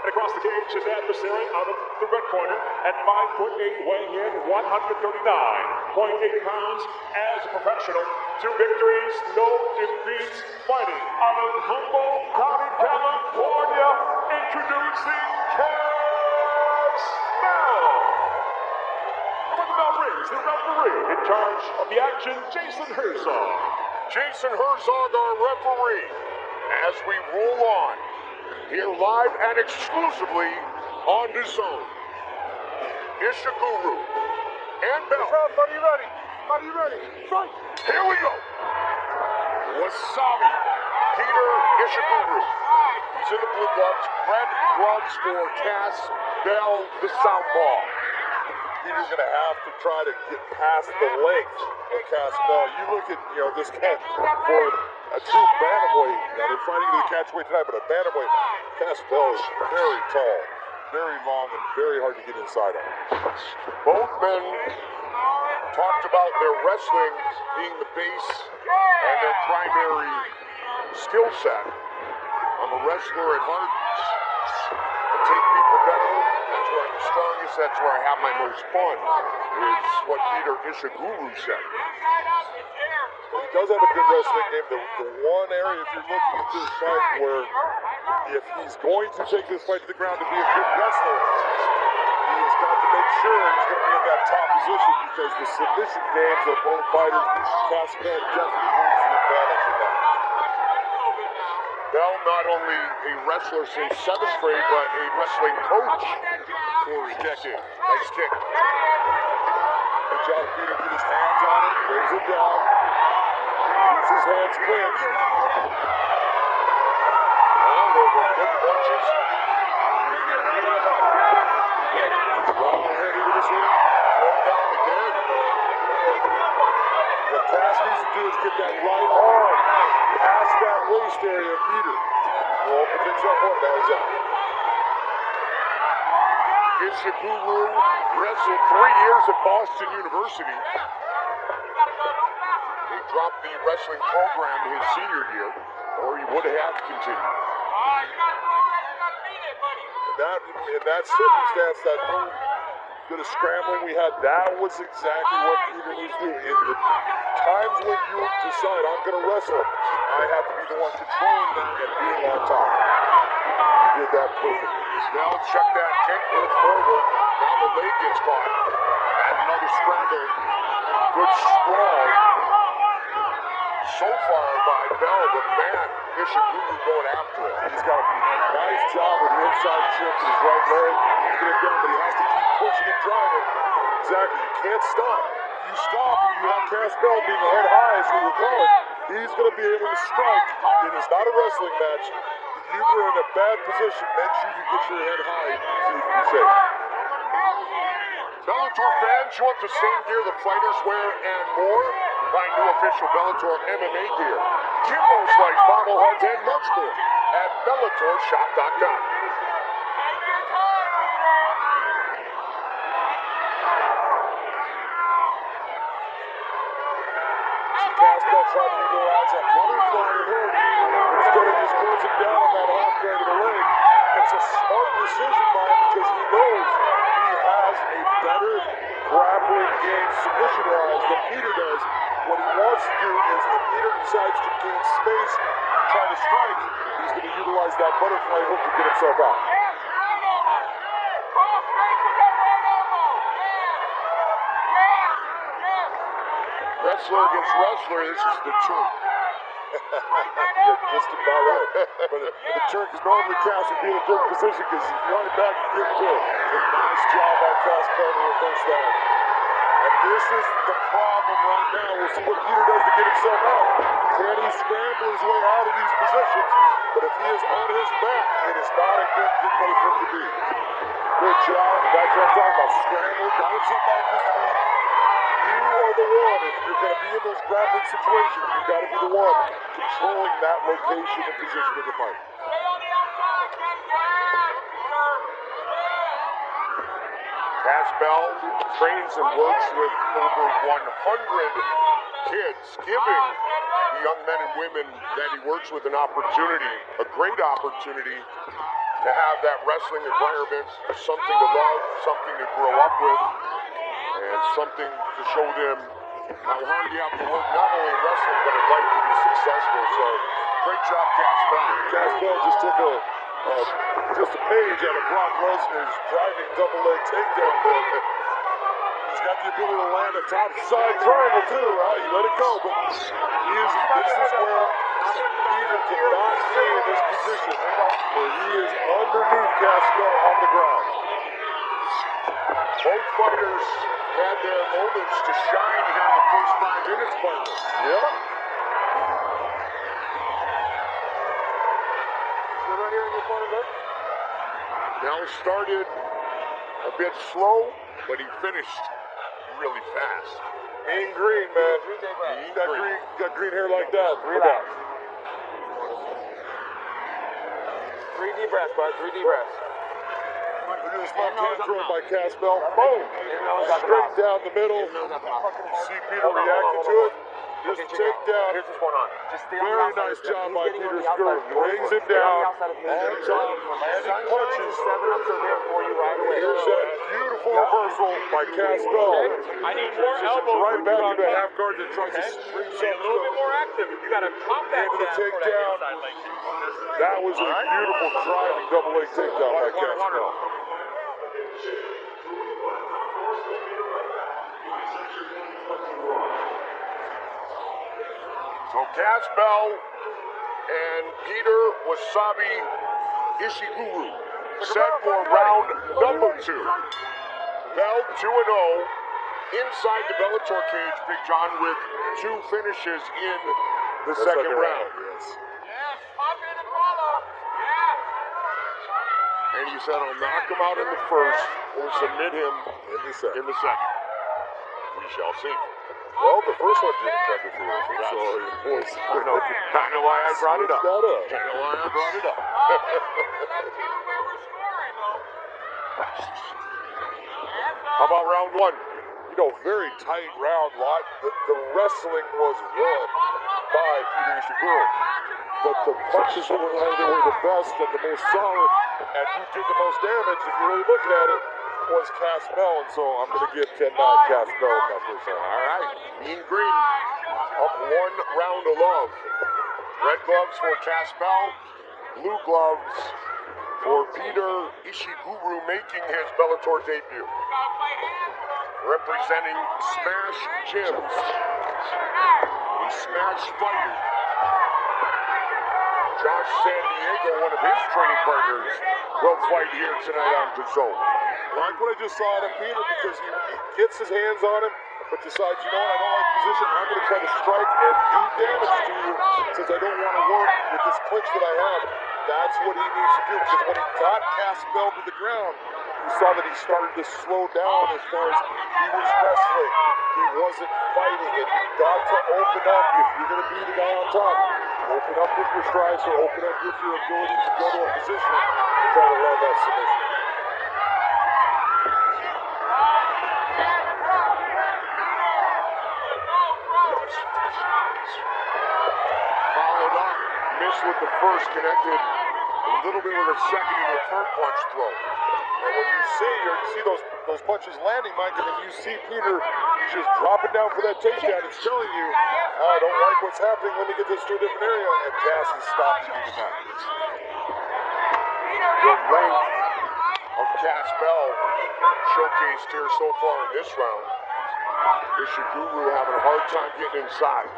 And across the cage, his adversary out of the red corner at 5'8", weighing in 139.8 pounds as a professional. 2 victories, no defeats, fighting out of Humboldt County, California, introducing Casbell. And when the bell rings, the referee in charge of the action, Jason Herzog. Jason Herzog, our referee, as we roll on. Here live and exclusively on DAZN. Ishiguro and Bell. Buddy, you ready? Buddy, you ready? Fight! Here we go. Wasabi, Peter Ishiguro. He's in the blue gloves. Red gloves for Casbell, the southpaw. Peter's going to have to try to get past the length of Casbell. You look at, this guy for a true bantamweight. They're fighting to the catchweight tonight, but a bantamweight, Casbell is very tall, very long, and very hard to get inside on. Both men talked about their wrestling being the base and their primary skill set. I'm a wrestler at heart. I take people down. That's where I'm the strongest. That's where I have my most fun, is what Peter Ishiguro said. He does have a good wrestling game. The one area, if you're looking at this fight, where if he's going to take this fight to the ground to be a good wrestler, he's got to make sure he's going to be in that top position, because the submission games of both fighters, Casbell definitely brings the advantage in that. Bell, not only a wrestler since 7th grade, but a wrestling coach for a decade. Nice kick. Good job, Peter. Get his hands on it, brings it down, keeps his hands clinched. All over, good punches. Long head into this one. Thrown down again. What Cass needs to do is get that right arm past that waist area of Peter. We'll open things up for him. Now he's out. Ishiguro wrestled 3 years at Boston University. He dropped the wrestling program his senior year, or he would have continued. And in that circumstance, that little bit of scrambling we had, that was exactly what Peter needs to do. In the times when you decide I'm going to wrestle, I have to be the one controlling that and being on top. He did that perfectly. Snell check that kick, move forward. Now the leg gets caught. And another scramble. Good sprawl so far by Bell, but man, Ishiguro going after it. He's got a nice job with the inside trip with his right leg. He's going to get him, but he has to keep pushing and driving. Exactly, you can't stop. You stop and you have Cass Bell being head high, as we will call it. He's going to be able to strike. It is not a wrestling match. If you're in a bad position, make sure you get your head high so you can be safe. Bellator fans, you want the same gear the fighters wear and more? Find new official Bellator MMA gear, Kimbo Slice bobbleheads, and much more at BellatorShop.com. Caswell trying to utilize a butterfly hook instead of just closing down on that half guard of the leg. It's a smart decision by him because he knows he has a better grappling game submission-wise than Peter does. What he wants to do is if Peter decides to gain space and try to strike, he's going to utilize that butterfly hook to get himself out. Wrestler against wrestler, this is the Turk. You're just about right. But the Turk is normally cast to be in a good position because if you're on your back, you get good. Nice job by Cass Bell to reverse that. And this is the problem right now. We'll see what Peter does to get himself out. Can he scramble his way out of these positions? But if he is on his back, it is not a good place for him to be. Good job. That's what I'm talking about. Scramble, got himself back to his feet. You are the one. If you're going to be in those grappling situations, you've got to be the one controlling that location and position of the fight. Cass Bell trains and works with over 100 kids, giving the young men and women that he works with an opportunity, a great opportunity, to have that wrestling environment, something to love, something to grow up with, and something to show them how hard you have to work, not only in wrestling, but in life to be successful. So, great job, Cass Bell. Cass Bell just took just a page out of Brock Lesnar's driving double leg takedown book. He's got the ability to land a top side triangle too, right? You let it go, but this is where Peter cannot be in this position where he is underneath Cass Bell on the ground. Both fighters had their moments to shine here in the first 5 minutes, partner. Yeah. Now started a bit slow, but he finished really fast. Mean green, man. Got green hair like that. Relax. 3 deep breaths, bud. 3 deep breaths. Look at this left hand thrown by Cass Bell. Boom! Straight down the middle. See Peter reacting to it. Just takedown. Here's what's going on. Very nice job by Peter Skirk. Brings him down. On top. Landing punches. Here's that beautiful reversal by Cass Bell. I need more elbows. Right back into half guard that tries to spring Be a little bit more active. You got to pop that into the jab for that takedown. inside leg kick. That was a beautiful driving double leg takedown by Cass Bell. So Cass Bell and Peter Wasabi Ishiguro set for round number 2. Bell 2-0 inside the Bellator cage, Big John, with 2 finishes in the second round. Yes. And he said, I'll knock him out in the first or submit him in the second. We shall see. Well, the first one didn't come to fruition, so it was, kind of why I brought it up. Kind of why I brought it up. How about round 1? very tight round lot. The wrestling was won by Peter Ishiguro. But the punches that were the best and the most solid and who did the most damage, if you're really looking at it, was Cass Bell. And so I'm going to give 10-9 Cass Bell in that first round. All right, Mean Green up 1 round of love. Red gloves for Cass Bell, blue gloves for Peter Ishiguro, making his Bellator debut. Representing Smash Gyms, a Smash fighter. Josh San Diego, one of his training partners, will fight here tonight on DAZN. Like what I just saw out of Peter, because he gets his hands on him, but decides, you know what, I don't like the position, I'm going to try to strike and do damage to you, since I don't want to work with this clinch that I have. That's what he needs to do, because when he got Cass Bell to the ground, you saw that he started to slow down as far as he was wrestling. He wasn't fighting, and you got to open up if you're going to be the guy on top. Open up with your strides, or open up with your ability to go to a position to try to land that submission. Followed up, missed with the first, connected a little bit with a second and a third punch throw. And when you see those punches landing, Mike, and then you see Peter just dropping down for that takedown, it's telling you, I don't like what's happening. Let me get this to a different area, and Cass is stopping you tonight. The length of Cass Bell showcased here so far in this round. Ishiguro having a hard time getting inside.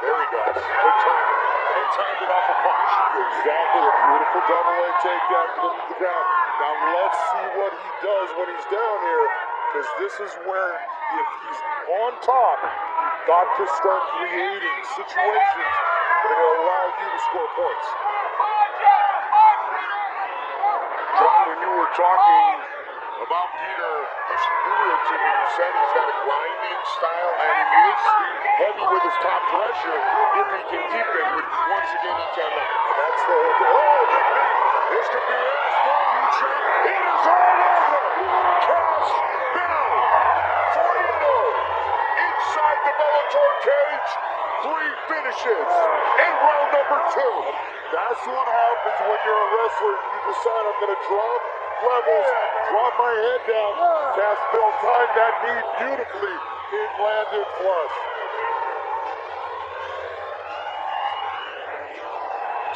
There he goes. Good time. He timed it off a punch. Exactly, a beautiful double leg takedown to the ground. Now let's see what he does when he's down here, because this is where, if he's on top, you've got to start creating situations that are going to allow you to score points. John, when you were talking about Peter Ishiguro to me, you said he's got a grinding style, and he is heavy with his top pressure if he can keep it, but once again he cannot. And that's the whole thing. Oh, big knee. This could be it. It is all over. Cass Bell, 3-0. Inside the Bellator cage, 3 finishes in round number 2. That's what happens when you're a wrestler. You decide, I'm going to drop levels, drop my head down. Cass Bell timed that knee beautifully. It landed flush.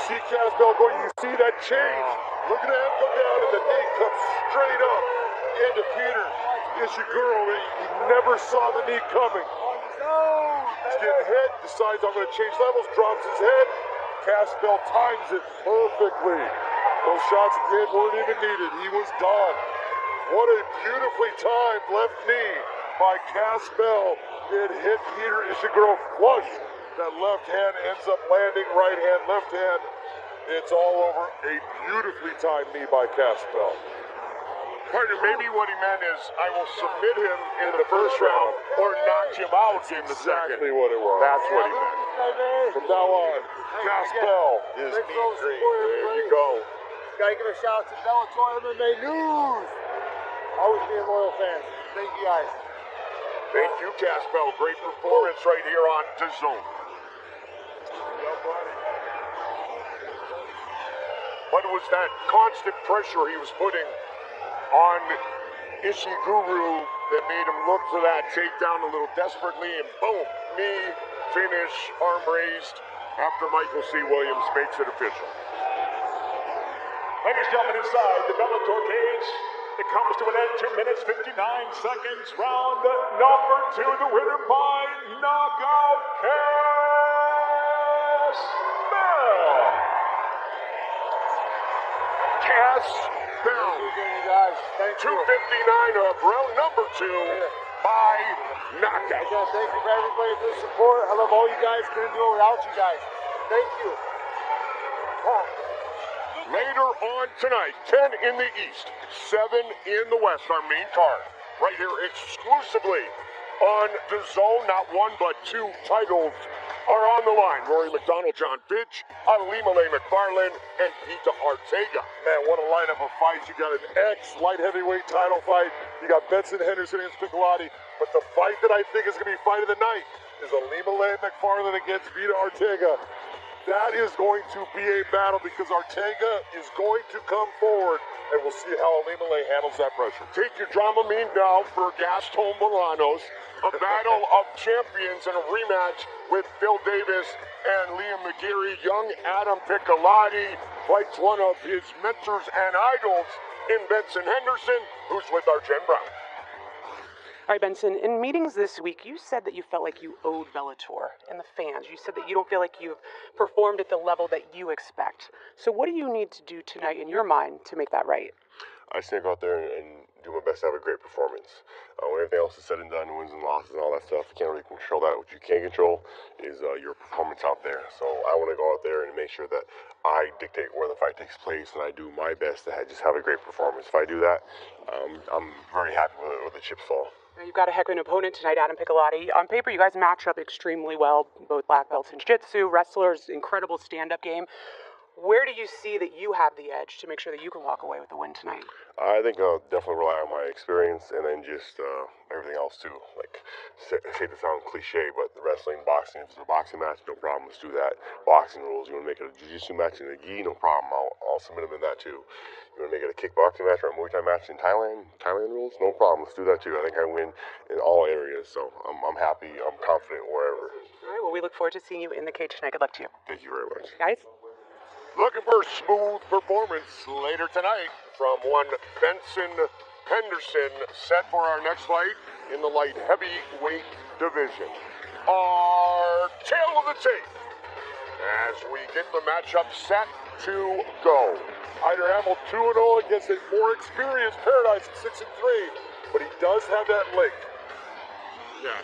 See Cass Bell going, you see that change. Look at him go down, and the knee comes straight up into Peter Ishiguro. He never saw the knee coming. He's getting hit, decides I'm going to change levels, drops his head. Cass Bell times it perfectly. Those shots at the end weren't even needed. He was done. What a beautifully timed left knee by Cass Bell. It hit Peter Ishiguro flush. That left hand ends up landing right hand, left hand. It's all over. A beautifully timed knee by Cass Bell. Partner, maybe what he meant is I will submit him in the first round or knock him out in the second. Exactly what it was. That's what he meant. From now on, Cass Bell is Mean Green. There you go. Gotta give a shout out to Bellator MMA News. Always being loyal fans. Thank you guys. Thank you, Cass Bell. Great performance right here on DAZN. But it was that constant pressure he was putting on Ishiguro that made him look for that takedown a little desperately, and boom, knee, finish, arm raised after Michael C. Williams makes it official. Ladies and gentlemen, inside the Bellator cage, it comes to an end, 2 minutes, 59 seconds. Round number 2, the winner by knockout, Cass Bell. Cass Bell, 259 of round number 2 by knockout. I gotta thank you for everybody for the support. I love all you guys. Couldn't do it without you guys. Thank you. Later on tonight, 10 in the East, 7 in the West, our main card. Right here exclusively on DAZN, not 1 but 2 titles are on the line. Rory McDonald, John Fitch, Alimale McFarland, and Peter Ortega. Man, what a lineup of fights. You got an ex-light heavyweight title fight. You got Benson Henderson against Piccolotti. But the fight that I think is going to be fight of the night is Alimale McFarland against Peter Ortega. That is going to be a battle because Ortega is going to come forward, and we'll see how Alimale handles that pressure. Take your Dramamine now for Gaston Bolanos, a battle of champions and a rematch with Phil Davis and Liam McGeary. Young Adam Piccolotti fights one of his mentors and idols in Benson Henderson, who's with Arjen Brown. All right, Benson, in meetings this week, you said that you felt like you owed Bellator and the fans. You said that you don't feel like you've performed at the level that you expect. So what do you need to do tonight in your mind to make that right? I just need to go out there and do my best to have a great performance. When everything else is said and done, wins and losses and all that stuff, you can't really control that. What you can control is your performance out there. So I want to go out there and make sure that I dictate where the fight takes place, and I do my best to just have a great performance. If I do that, I'm very happy with the chips fall. Now, you've got a heck of an opponent tonight, Adam Piccolotti. On paper, you guys match up extremely well, both black belts in jiu-jitsu, wrestlers, incredible stand-up game. Where do you see that you have the edge to make sure that you can walk away with the win tonight? I think I'll definitely rely on my experience and then just everything else too. Like, I hate to sound cliche, but the wrestling, boxing, if it's a boxing match, no problem, let's do that. Boxing rules, you want to make it a jiu-jitsu match in a gi, no problem, I'll submit them in that too. You want to make it a kickboxing match or a Muay Thai match in Thailand rules, no problem, let's do that too. I think I win in all areas, so I'm happy, I'm confident wherever. All right, well, we look forward to seeing you in the cage tonight. Good luck to you. Thank you very much. Guys? Looking for a smooth performance later tonight from one Benson Henderson, set for our next fight in the light heavyweight division. Our tail of the tape as we get the matchup set to go. Hyder Hamill 2-0 against a more experienced Paradise at 6-3, but he does have that link. Yeah.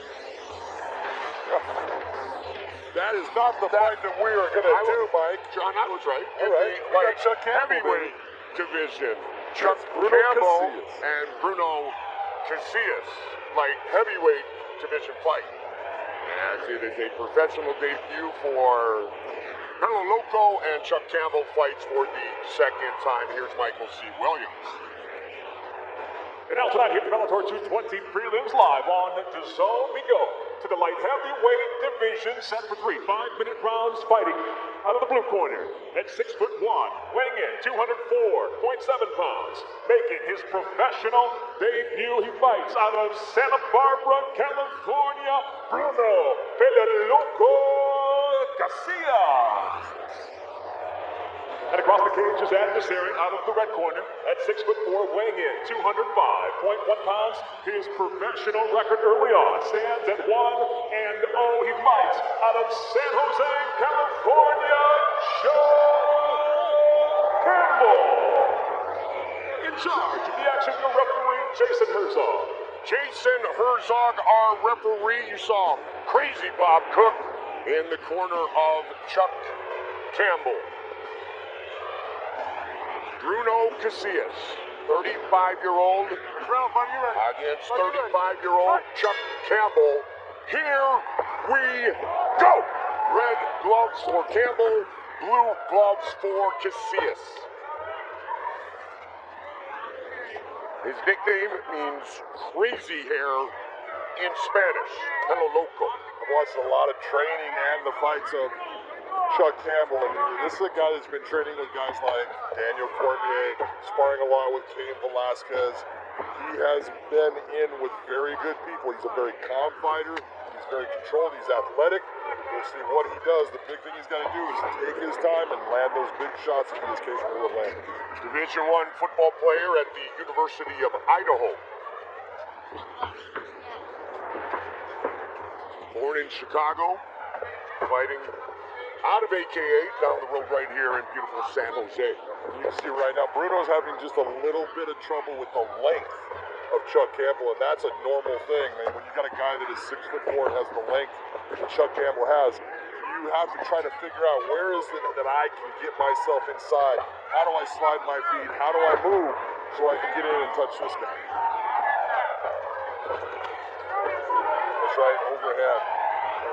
That is not the fight that we are going to do, Mike. John, I was right. All right. In We the got Chuck Campbell, heavyweight division. Chuck Bruno Campbell Casillas. and Bruno Casillas, like heavyweight division fight. As it is a professional debut for Pelo Loco, and Chuck Campbell fights for the second time. Here's Michael C. Williams. And now tonight here at Bellator 220 prelims live on DAZN, we go to the light heavyweight division, set for 3 5-minute rounds, fighting out of the blue corner at 6'1", weighing in 204.7 pounds, making his professional debut. He fights out of Santa Barbara, California, Bruno Pelo Casillas. And across the cage is adversary out of the red corner at 6'4", weighing in 205.1 pounds. His professional record early on stands at 1-0. He fights out of San Jose, California, Chuck Campbell. In charge of the action, your referee, Jason Herzog. Jason Herzog, our referee. You saw Crazy Bob Cook in the corner of Chuck Campbell. Bruno Casillas, 35-year-old against 35-year-old Chuck Campbell. Here we go. Red gloves for Campbell, blue gloves for Casillas. His nickname means crazy hair in Spanish, Pelo Loco. I've watched a lot of training and the fights of Chuck Campbell, and this is a guy that's been training with guys like Daniel Cormier, sparring a lot with Cain Velasquez. He has been in with very good people. He's a very calm fighter. He's very controlled. He's athletic. We'll see what he does. The big thing he's got to do is take his time and land those big shots that he is capable of landing. Division I football player at the University of Idaho. Born in Chicago, fighting out of AKA down the road right here in beautiful San Jose. You can see right now, Bruno's having just a little bit of trouble with the length of Chuck Campbell, and that's a normal thing, man. When you got a guy that is 6'4" and has the length that Chuck Campbell has, you have to try to figure out where is it that I can get myself inside. How do I slide my feet? How do I move so I can get in and touch this guy? That's right, overhead.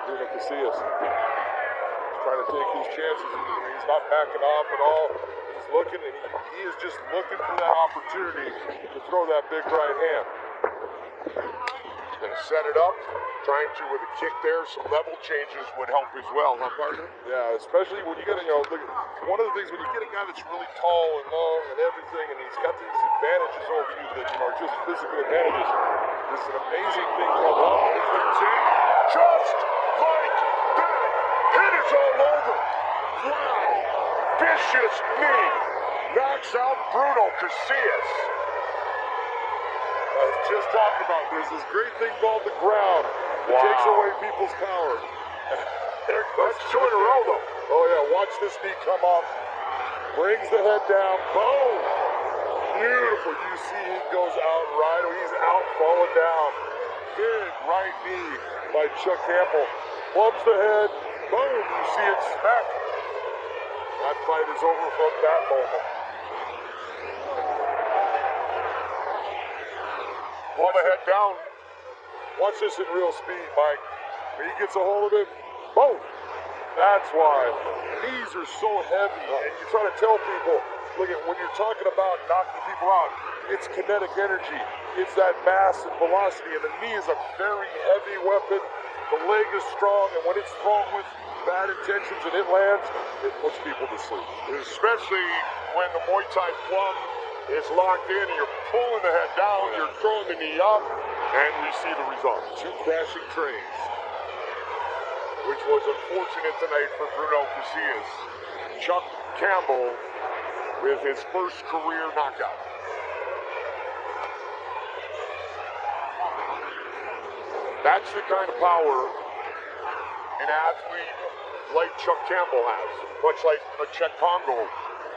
Bruno Casillas trying to take his chances. He's not backing off at all. He's looking, and he is just looking for that opportunity to throw that big right hand. Gonna set it up, trying to with a kick there. Some level changes would help as well, huh, partner? Yeah, especially when you get, look, one of the things when you get a guy that's really tall and long and everything, and he's got these advantages over you that are just physical advantages. This is an amazing thing called just like that. Hit is all over. Wow. Vicious knee. Knocks out Bruno Casillas. I was just talking about there's this great thing called the ground. It takes away people's power. That's two in a row, though. Oh, yeah, watch this knee come up. Brings the head down. Boom! Beautiful. You see he goes out right. He's out, falling down. Big right knee by Chuck Campbell. Plumps the head. Boom! You see it smack. That fight is over from that moment. Pull the head down. Watch this in real speed, Mike. When he gets a hold of it, boom! That's why knees are so heavy, and you try to tell people, look at when you're talking about knocking people out, it's kinetic energy. It's that mass and velocity, and the knee is a very heavy weapon. The leg is strong, and when it's thrown with bad intentions and it lands, it puts people to sleep. Especially when the Muay Thai plum is locked in and you're pulling the head down, you're throwing the knee up, and we see the result. Two crashing trains. Which was unfortunate tonight for Bruno Casillas. Chuck Campbell with his first career knockout. That's the kind of power an athlete like Chuck Campbell has, much like a Chet Congo.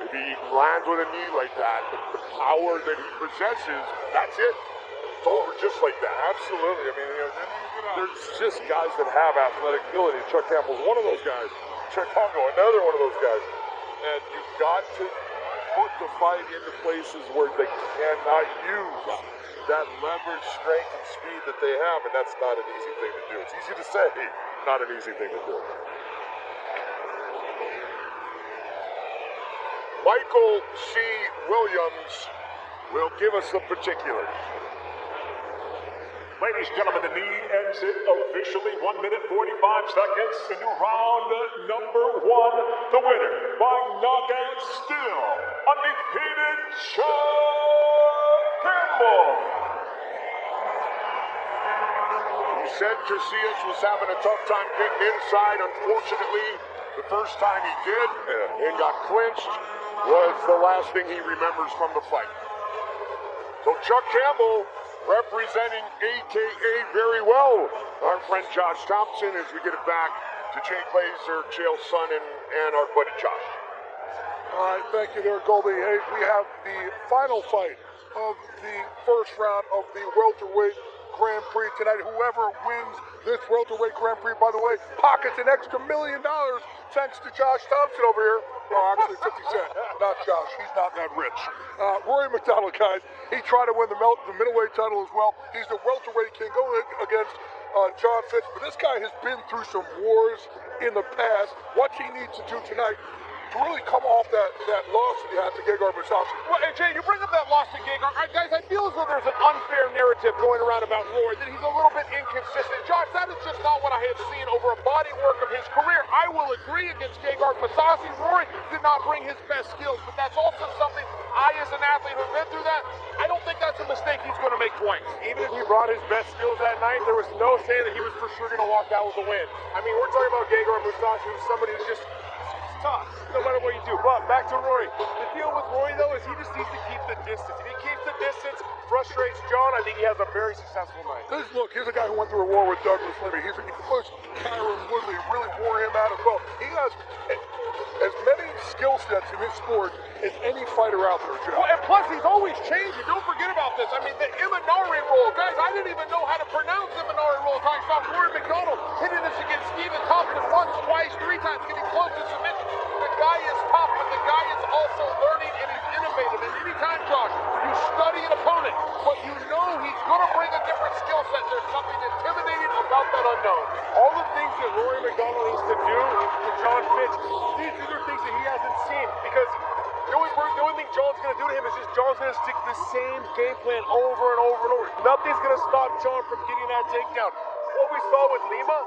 If he lands with a knee like that, the power that he possesses, that's it. It's over just like that. Absolutely. I mean, there's just guys that have athletic ability. Chuck Campbell's one of those guys. Chet Congo, another one of those guys. And you've got to put the fight into places where they cannot use that leverage, strength, and speed that they have, and that's not an easy thing to do. It's easy to say, not an easy thing to do. Michael C. Williams will give us the particulars. Ladies and gentlemen, the knee ends it officially. 1 minute, 45 seconds into round number 1. The winner by knockout, still undefeated, Chuck Campbell. You said Casillas was having a tough time getting inside. Unfortunately, the first time he did and got clinched was the last thing he remembers from the fight. So Chuck Campbell representing AKA very well our friend Josh Thompson as we get it back to Jay Glazer, Chael's son, and our buddy Josh. All right, thank you there, Goldie. Hey, we have the final fight of the first round of the welterweight Grand Prix tonight. Whoever wins this welterweight Grand Prix, by the way, pockets an extra $1 million thanks to Josh Thompson over here. No, actually 50 Cent, not Josh. He's not that rich. Rory McDonald, guys, he tried to win the middleweight title as well. He's the welterweight king going against John Fitz, but this guy has been through some wars in the past. What he needs to do tonight to really come off that loss that he had to Gegard Mousasi. Well, and Jay, you bring up that loss to Gegard. Guys, I feel as though there's an unfair narrative going around about Rory, that he's a little bit inconsistent. Josh, that is just not what I have seen over a body work of his career. I will agree against Gegard Mousasi. Rory did not bring his best skills, but that's also something I, as an athlete who've been through that, I don't think that's a mistake he's going to make twice. Even if he brought his best skills that night, there was no saying that he was for sure going to walk out with a win. I mean, we're talking about Gegard Mousasi, who's somebody who's just tough, no matter what you do. But back to Rory. The deal with Rory, though, is he just needs to keep the distance. If he keeps the distance, frustrates John, I think he has a very successful night. Look, here's a guy who went through a war with Douglas Lemmy. He pushed Kyron Woodley and really wore him out as well. He has as many skill sets in his sport as any fighter out there, Joe. Well, and plus, he's always changing. Don't forget about this. I mean, the Imanari roll. Guys, I didn't even know how to pronounce Imanari roll. I saw Rory McDonald hitting this against Stephen Thompson once, twice, 3 times, getting close to submission. The guy is tough, but the guy is also learning and he's innovative. And anytime, Josh, you study an opponent, but you know he's going to bring a different skill set, there's something intimidating about that yet unknown. All the things that Rory McDonald needs to do to John Fitch, these are things that he hasn't seen, because the only thing John's going to do to him is just John's going to stick to the same game plan over and over and over. Nothing's going to stop John from getting that takedown. What we saw with Lima,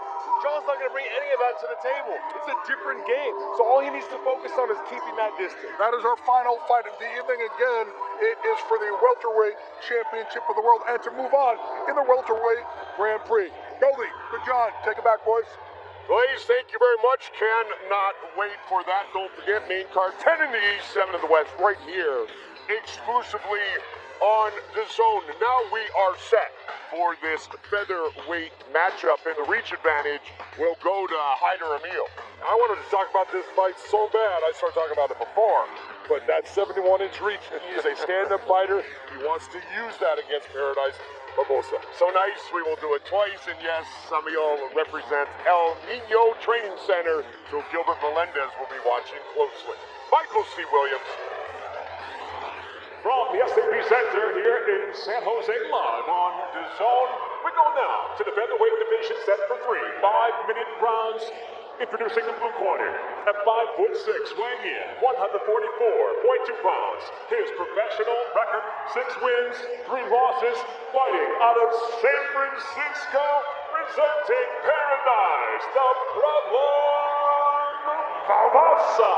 John's not going to bring any of that to the table. It's a different game. So all he needs to focus on is keeping that distance. That is our final fight of the evening. Again, it is for the welterweight championship of the world and to move on in the welterweight Grand Prix. Goldie, good John, take it back, boys. Blaze, thank you very much. Cannot wait for that. Don't forget, main card 10 in the East, 7 in the West, right here, exclusively on the Zone. Now we are set for this featherweight matchup, and the reach advantage will go to Hyder Emil. I wanted to talk about this fight so bad, I started talking about it before. But that 71-inch reach, he is a stand-up fighter. He wants to use that against Paradise Barbosa. So nice, we will do it twice, and yes, Samuel represents El Nino Training Center, so Gilbert Melendez will be watching closely. Michael C. Williams. From the SAP Center here in San Jose, live on the Zone. We go now to the featherweight division set for 3 5-minute rounds. Introducing the blue corner at 5'6", weighing in 144.2 pounds. His professional record: 6 wins, 3 losses. Fighting out of San Francisco, presenting Paradise, the Problem Barbosa.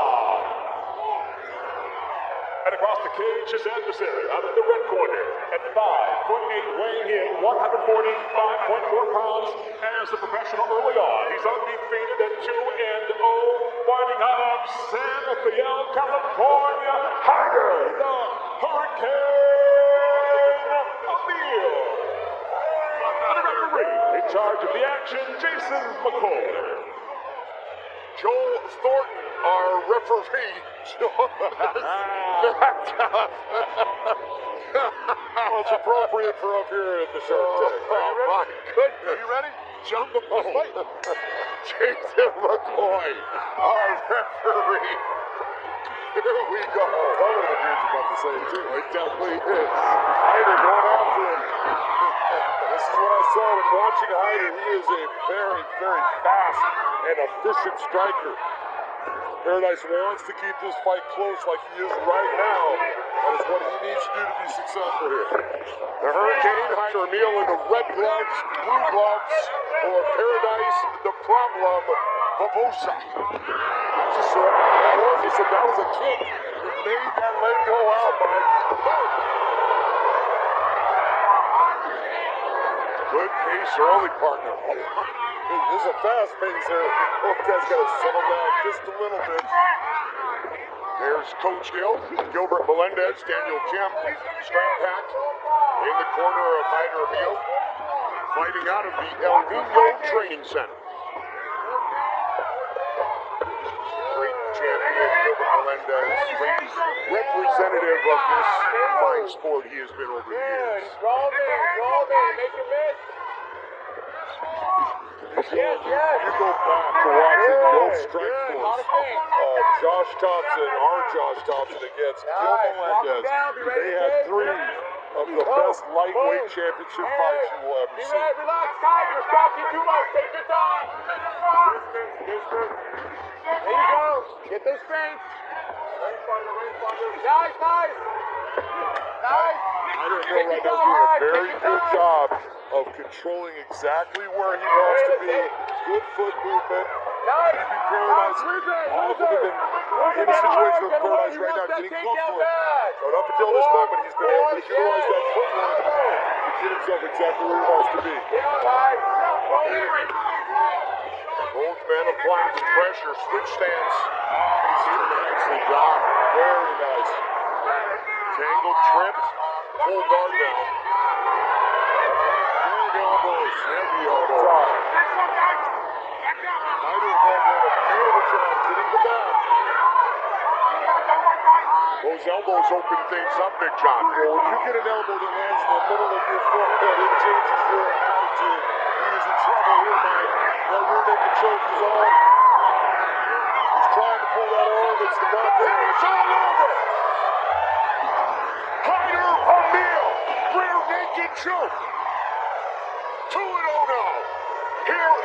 And across the cage, his adversary out of the red corner at 5'8", weighing in 145.4 pounds. As a professional early on, he's undefeated at 2-0, fighting out of San Rafael, California, Hyder, the Hurricane Emil. And the referee in charge of the action, Jason McCoy. Joel Thornton, our referee. Well, it's appropriate for up here at the Shark Tank. Oh, my goodness. Are you ready? Jumbo. Jason McCoy, our referee. Here we go. One of the dudes about to say it too. It definitely is. Hyder going after him. This is what I saw when watching Hyder. He is a very, very fast and efficient striker. Paradise wants to keep this fight close like he is right now. That is what he needs to do to be successful here. The Hurricane, Hyder Emil in the red gloves, blue gloves for Paradise, the Problem Barbosa. Just said, he said that was a kick. It made that leg go out, Mike. Good pace early, partner. This is a fast pace here. Both guys got to settle down just a little bit. There's Coach Hill, Gilbert Melendez, Daniel Kim, strap pack in the corner of Hyder Emil, fighting out of the El Nino Training Center. Great champion, Gilbert Melendez, great representative of this fine sport he has been over the years. Roll me, make him miss. Yes. You go back to watching both strike force of Josh Thompson, our Josh Thompson against Gil Melendez. They had 3 of the best lightweight championship fights you will ever see. Relax, guys. You're stopping too much. Take your time. Distance. There you go. Get those strengths. Nice. Hyder Emil right now doing a very good job of controlling exactly where he wants to be. Good foot movement. Keeping Paradise all of them in a situation with Paradise right now getting close to him. But up until this moment, he's been able to utilize that footwork to get himself exactly where he wants to be. Both men applying some pressure, switch stance. Nicely done. Very nice. Tangled, tripped, full guard down. Big elbows. Heavy elbows. Hyder Emil doing a beautiful job getting the back. Those elbows open things up, Big John. Well, when you get an elbow that lands in the middle of your forehead, it changes your attitude. He is in trouble here, Mike. That rear naked choke is on. He's trying to pull that arm. It's not there. It's all over. Hyder Emil, rear naked choke. 2-0 now. Here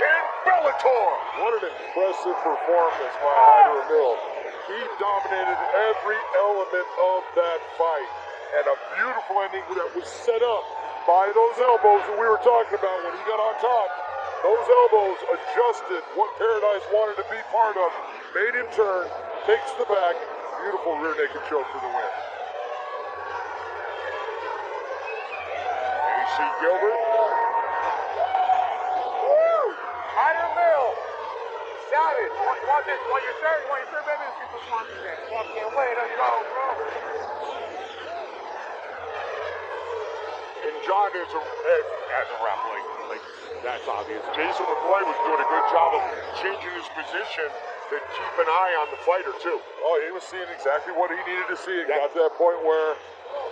Bellator. What an impressive performance by Hyder Emil. He dominated every element of that fight. And a beautiful ending that was set up by those elbows that we were talking about when he got on top. Those elbows adjusted what Paradise wanted to be part of, made him turn, takes the back. Beautiful rear naked choke for the win. AC Gilbert. Hyder Emil. Shout it. Want this? Want your shirt? Want your shirt, baby? Let's get this one. Fucking way to go, bro. And John is as a ref, like that's obvious. Jason McCoy was doing a good job of changing his position to keep an eye on the fighter too. Oh, he was seeing exactly what he needed to see. It got to that point where,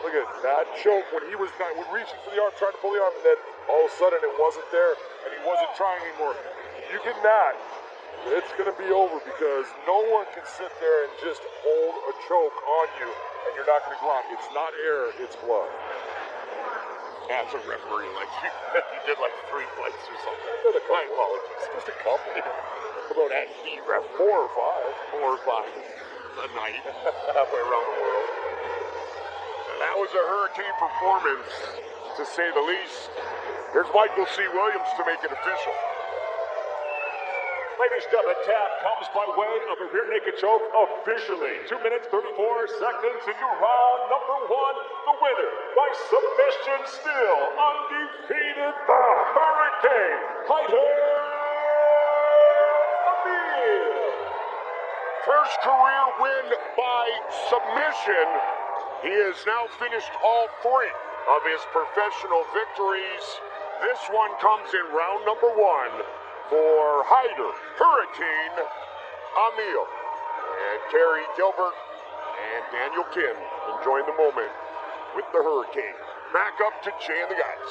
look at that choke when he was reaching for the arm, trying to pull the arm, and then all of a sudden it wasn't there, and he wasn't trying anymore. You get that, it's going to be over because no one can sit there and just hold a choke on you, and you're not going to go out. It's not air, it's blood. As a referee, like you did like 3 fights or something. My apologies. Just a couple. About that heat ref, 4 or 5 a night, halfway around the world. That was a hurricane performance, to say the least. Here's Michael C. Williams to make it official. Ladies and gentlemen, tap comes by way of a rear naked choke officially. 2 minutes, 34 seconds into round number 1. The winner by submission still undefeated, the Hurricane, Hyder Emil. First career win by submission. He has now finished all 3 of his professional victories. This one comes in round number 1. For Hyder, Hurricane Emil, and Terry Gilbert and Daniel Kim enjoying the moment with the Hurricane. Back up to Jay and the guys.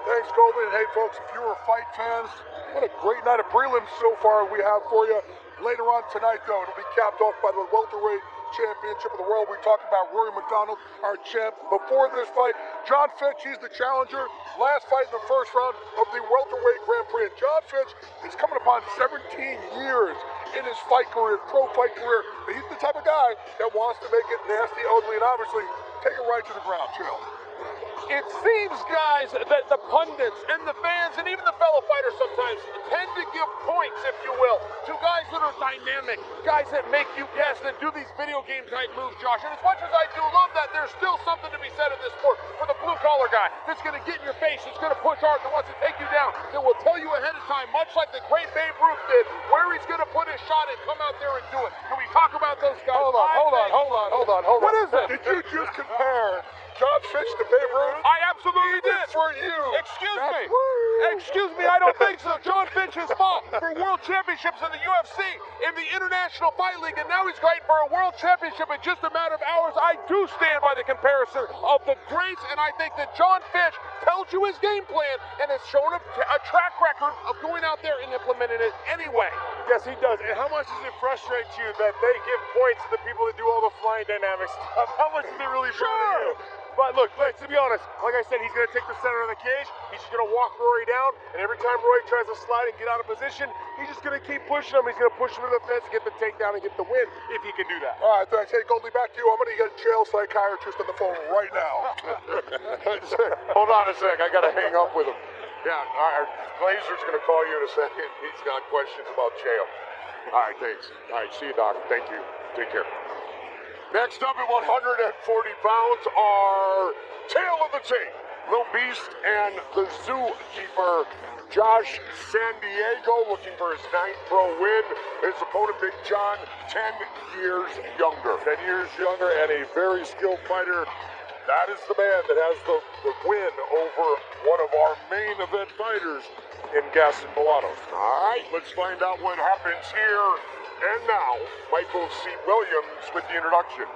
Thanks, Colby. And hey, folks, if you are fight fans, what a great night of prelims so far we have for you. Later on tonight, though, it'll be capped off by the welterweight championship of the world. We talked about Rory McDonald, our champ. Before this fight, John Fitch, he's the challenger. Last fight in the first round of the welterweight Grand Prix. And John Fitch is coming upon 17 years in his fight career, pro fight career. But he's the type of guy that wants to make it nasty, ugly, and obviously take it right to the ground. Chill. It seems, guys, that the pundits and the fans and even the fellow fighters sometimes tend to give points, if you will, to guys that are dynamic, guys that make you guess, that do these video game type moves, Josh. And as much as I do love that, there's still something to be said in this sport for the blue-collar guy that's going to get in your face, that's going to push hard, that wants to take you down, that will tell you ahead of time, much like the great Babe Ruth did, where he's going to put his shot and come out there and do it. Can we talk about those guys? Hold on. What is it? Did you just compare John Fitch to Babe Ruth? I absolutely did. For you. Excuse me, I don't think so. John Fitch has fought for world championships in the UFC, in the International Fight League, and now he's fighting for a world championship in just a matter of hours. I do stand by the comparison of the greats, and I think that John Fitch tells you his game plan and has shown a track record of going out there and implementing it anyway. Yes, he does. And how much does it frustrate you that they give points to the people that do all the flying dynamic stuff? How much does it really bother you? But look, to be honest, like I said, he's going to take the center of the cage. He's just going to walk Rory down. And every time Rory tries to slide and get out of position, he's just going to keep pushing him. He's going to push him to the fence, get the takedown, and get the win if he can do that. All right, thanks. Hey, Goldie, back to you. I'm going to get a jail psychiatrist on the phone right now. Hold on a sec. I got to hang up with him. Yeah, our Glazer's going to call you in a second. He's got questions about jail. All right, thanks. All right, see you, Doc. Thank you. Take care. Next up at 140 pounds are tail of the tape, Lil Beast and the zookeeper, Josh San Diego, looking for his 9th pro win. His opponent, Big John, 10 years younger. 10 years younger and a very skilled fighter. That is the man that has the win over one of our main event fighters in Gaston Bellator. All right, let's find out what happens here. And now, Michael C. Williams with the introductions.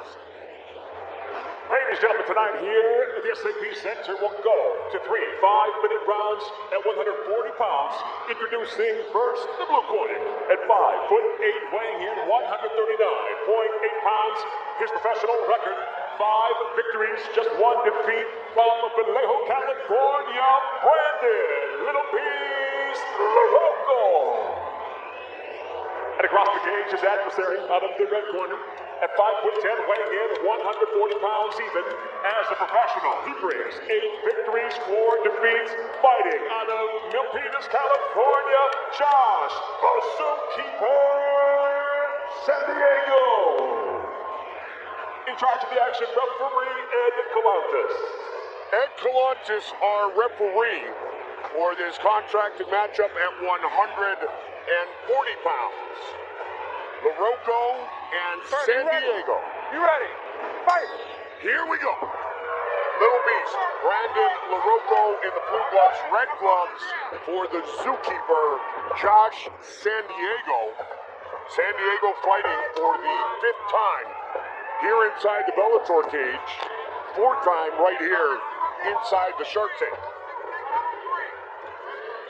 Ladies and gentlemen, tonight here at the SAP Center will go to 3 5-minute rounds at 140 pounds. Introducing first the blue corner at 5'8", weighing in 139.8 pounds. His professional record, 5 victories, just 1 defeat. From Vallejo, California, Brandon Little Beast LaRocco. And across the cage, his adversary out of the red corner at 5'10", weighing in 140 pounds even. As a professional, he brings 8 victories, 4 defeats, fighting out of Milpitas, California, Josh the Zookeeper San Diego. In charge of the action, referee Ed Galantis. Ed Galantis, our referee for this contracted matchup at 140 pounds. LaRocco and San Diego. You ready? Fight! Here we go. Little Beast, Brandon LaRocco in the blue gloves, red gloves for the Zookeeper, Josh San Diego. San Diego fighting for the 5th time here inside the Bellator cage, 4th time right here inside the Shark Tank.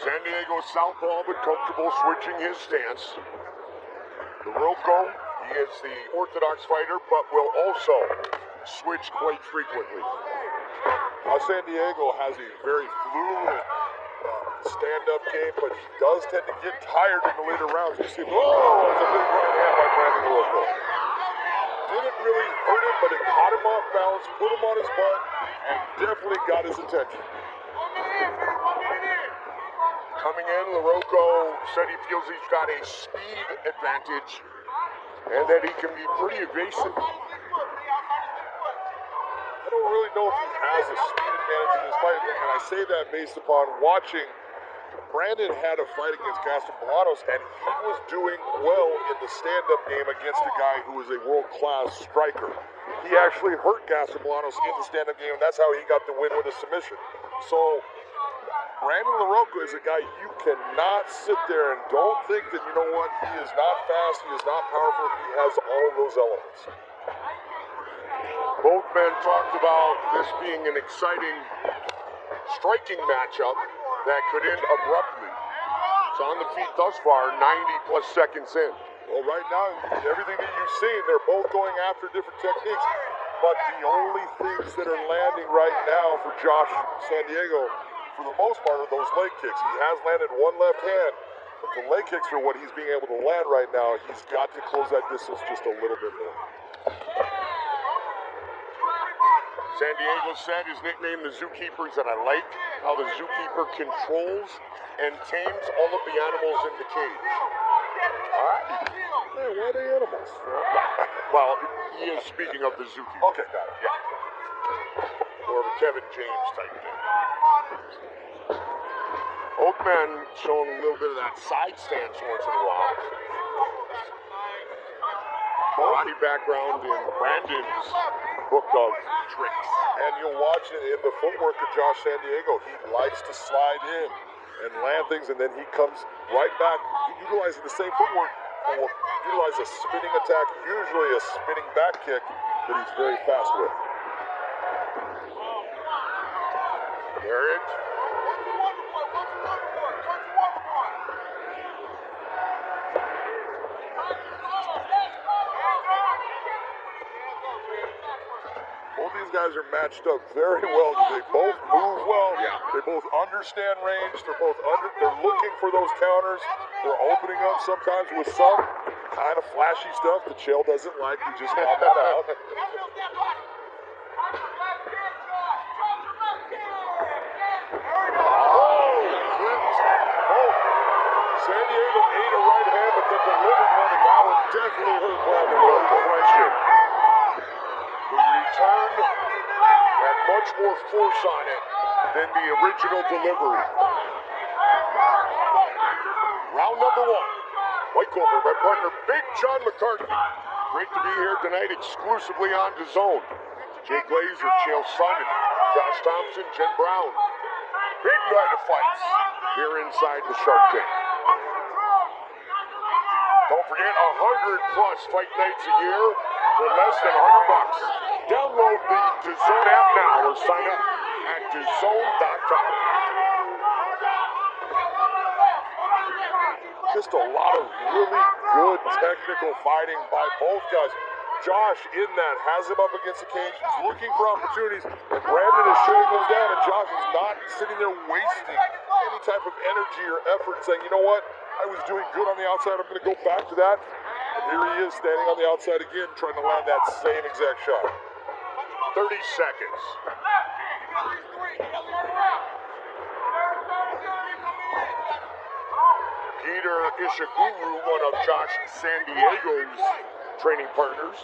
San Diego southpaw, but comfortable switching his stance. LaRocco, he is the orthodox fighter, but will also switch quite frequently. San Diego has a very fluid stand-up game, but he does tend to get tired in the later rounds. You see, that's a big right hand by Brandon LaRocco. Didn't really hurt him, but it caught him off balance, put him on his butt, and definitely got his attention. Coming in, LaRocco said he feels he's got a speed advantage and that he can be pretty evasive. I don't really know if he has a speed advantage in this fight, and I say that based upon watching. Brandon had a fight against Castellanos, and he was doing well in the stand-up game against a guy who is a world-class striker. He actually hurt Castellanos in the stand-up game, and that's how he got the win with a submission. So, Brandon LaRocco is a guy you cannot sit there and don't think that, you know what, he is not fast, he is not powerful, he has all of those elements. Both men talked about this being an exciting striking matchup that could end abruptly. It's on the feet thus far, 90+ seconds in. Well, right now, everything that you've seen, they're both going after different techniques, but the only things that are landing right now for Josh San Diego, for the most part, are those leg kicks. He has landed one left hand, but the leg kicks are what he's being able to land right now. He's got to close that distance just a little bit more. San Diego said his nickname, the Zookeeper, is that I like how the Zookeeper controls and tames all of the animals in the cage. All right. Hey, why are they animals? Well, he is speaking of the Zookeeper. Okay, got it. Yeah. More of a Kevin James type thing. Both men showing a little bit of that side stance once in a while. Body background in Brandon's book of tricks. And you'll watch it in the footwork of Josh San Diego. He likes to slide in and land things, and then he comes right back, utilizing the same footwork, and will utilize a spinning attack, usually a spinning back kick that he's very fast with. Marriage. Both these guys are matched up very well. They both move well. Yeah. They both understand range. They're looking for those counters. They're opening up sometimes with some kind of flashy stuff that Chael doesn't like. We just found that out. San Diego ate a right hand, but then delivered one, and that one definitely hurt Brandon. No question. The return had much more force on it than the original delivery. Round number 1. White Cobra, my partner, Big John McCarthy. Great to be here tonight exclusively on DAZN. Jay Glazer, Chael Sonnen, Josh Thompson, Jen Brown. Big night of fights here inside the Shark Tank. Don't forget, 100+ fight nights a year for less than $100. Download the DAZN app now or sign up at DAZN.com. Just a lot of really good technical fighting by both guys. Josh, in that, has him up against the cage. He's looking for opportunities, and Brandon is shutting those down, and Josh is not sitting there wasting any type of energy or effort, saying, you know what, I was doing good on the outside. I'm going to go back to that. And here he is standing on the outside again, trying to land that same exact shot. 30 seconds. Peter Ishiguro, one of Josh San Diego's training partners.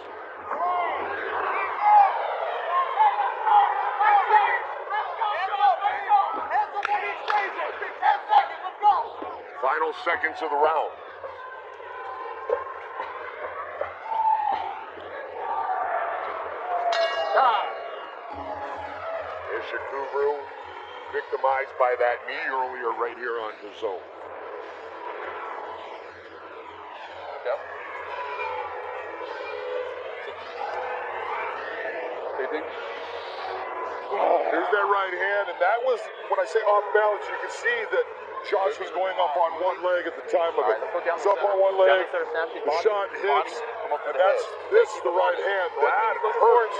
Final seconds of the round. Ishiguro victimized by that knee earlier right here on the zone. Yep. Here's that right hand, and that was, when I say off balance, you can see that Josh was going up on one leg at the time of it. He's up on one leg, the shot hits, and this is the right hand. That hurts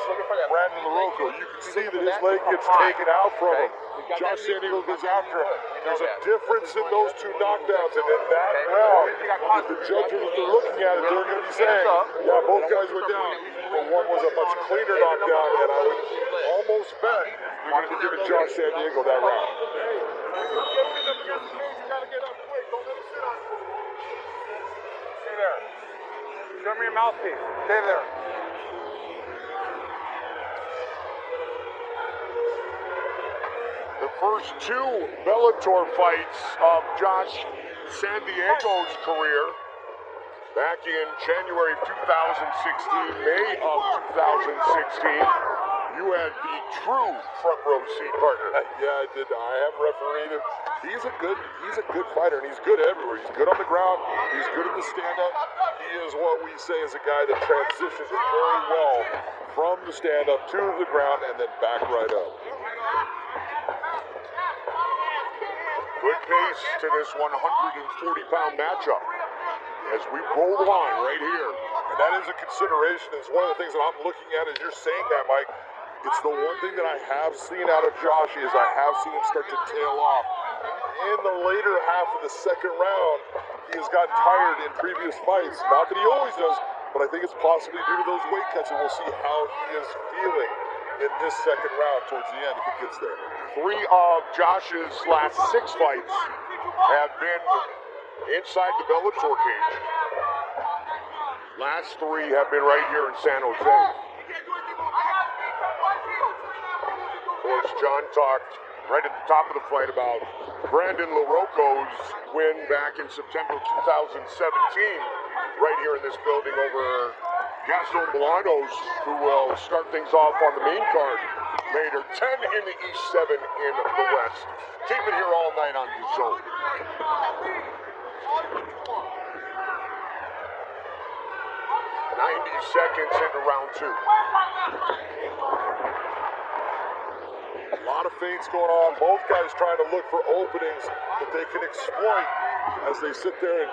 Brandon LaRocco. You can see that his leg gets taken out from him. Josh San Diego goes after him. There's a difference in those two knockdowns, and in that round, if the judges are looking at it, they're going to be saying, yeah, both guys were down, but one was a much cleaner knockdown, and I would almost bet they're going to be giving Josh San Diego that round. Stay there. Show me your mouthpiece. Stay there. The first two Bellator fights of Josh San Diego's career back in January of 2016, May of 2016. You had the true front row seat partner. Yeah, I did. I have refereed him. He's a good fighter, and he's good everywhere. He's good on the ground. He's good in the stand-up. He is what we say is a guy that transitions very well from the stand-up to the ground and then back right up. Good pace to this 140-pound matchup as we roll on right here. And that is a consideration. It's one of the things that I'm looking at as you're saying that, Mike. It's the one thing that I have seen out of Josh is I have seen him start to tail off. In the later half of the second round, he has gotten tired in previous fights. Not that he always does, but I think it's possibly due to those weight cuts, and we'll see how he is feeling in this second round towards the end if it gets there. 3 of Josh's last 6 fights have been inside the Bellator cage. Last 3 have been right here in San Jose. Of course, John talked right at the top of the fight about Brandon LaRocco's win back in September 2017, right here in this building over Gaston Bolanos, who will start things off on the main card later. 10 in the East, 7 in the West. Keep it here all night on the zone. 90 seconds into round 2. A lot of feints going on. Both guys trying to look for openings that they can exploit as they sit there and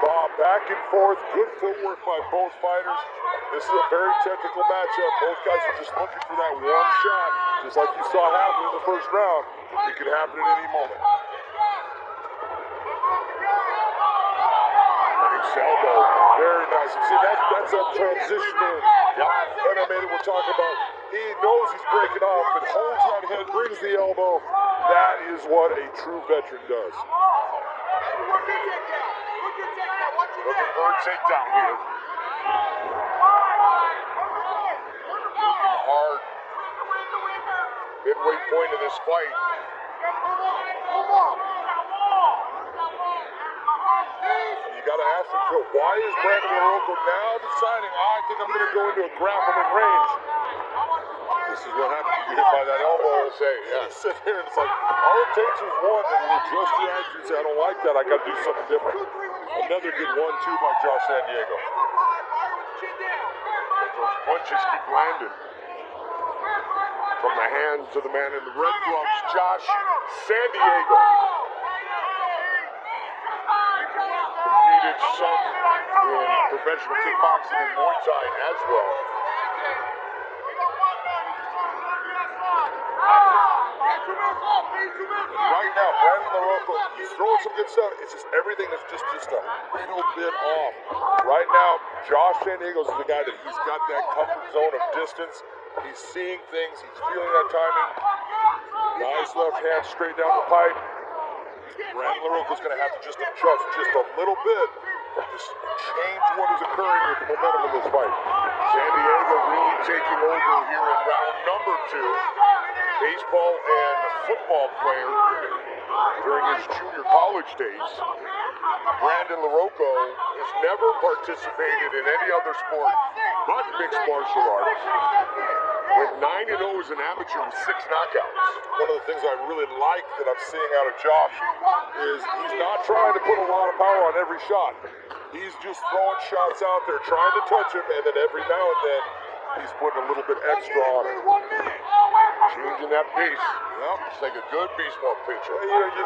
bob back and forth. Good footwork by both fighters. This is a very technical matchup. Both guys are just looking for that one shot, just like you saw happen in the first round. It could happen at any moment. Nice elbow. Very nice. You see, that's a transitional MMA that we're talking about. He knows he's breaking off, but holds that head, brings the elbow. That is what a true veteran does. Looking for a takedown here. Looking hard. Midway point of this fight. You got to ask him, why is Brandon LaRocco now deciding, I think I'm going to go into a grappling range? This is what happens. You get hit by that elbow. You sit here and it's like, all it takes is one, and you adjust your attitude and say, I don't like that. I got to do something different. Another good 1-2 by Josh San Diego. Those punches keep landing. From the hands of the man in the red gloves, Josh San Diego. Competed some in professional kickboxing and Muay Thai as well. Right now, Brandon LaRocco, he's throwing some good stuff. It's just everything is just a little bit off. Right now, Josh San Diego's the guy that he's got that comfort zone of distance. He's seeing things. He's feeling that timing. Nice left hand straight down the pipe. Brandon LaRocco's going to have to just adjust just a little bit. Just change what is occurring with the momentum in this fight. San Diego really taking over here in round number 2. Baseball and football player during his junior college days. Brandon LaRocco has never participated in any other sport but mixed martial arts. Went 9-0 as an amateur with 6 knockouts. One of the things I really like that I'm seeing out of Josh is he's not trying to put a lot of power on every shot. He's just throwing shots out there, trying to touch him, and then every now and then he's putting a little bit extra on it. Changing that pace. Yep, it's like a good baseball pitcher. Well, you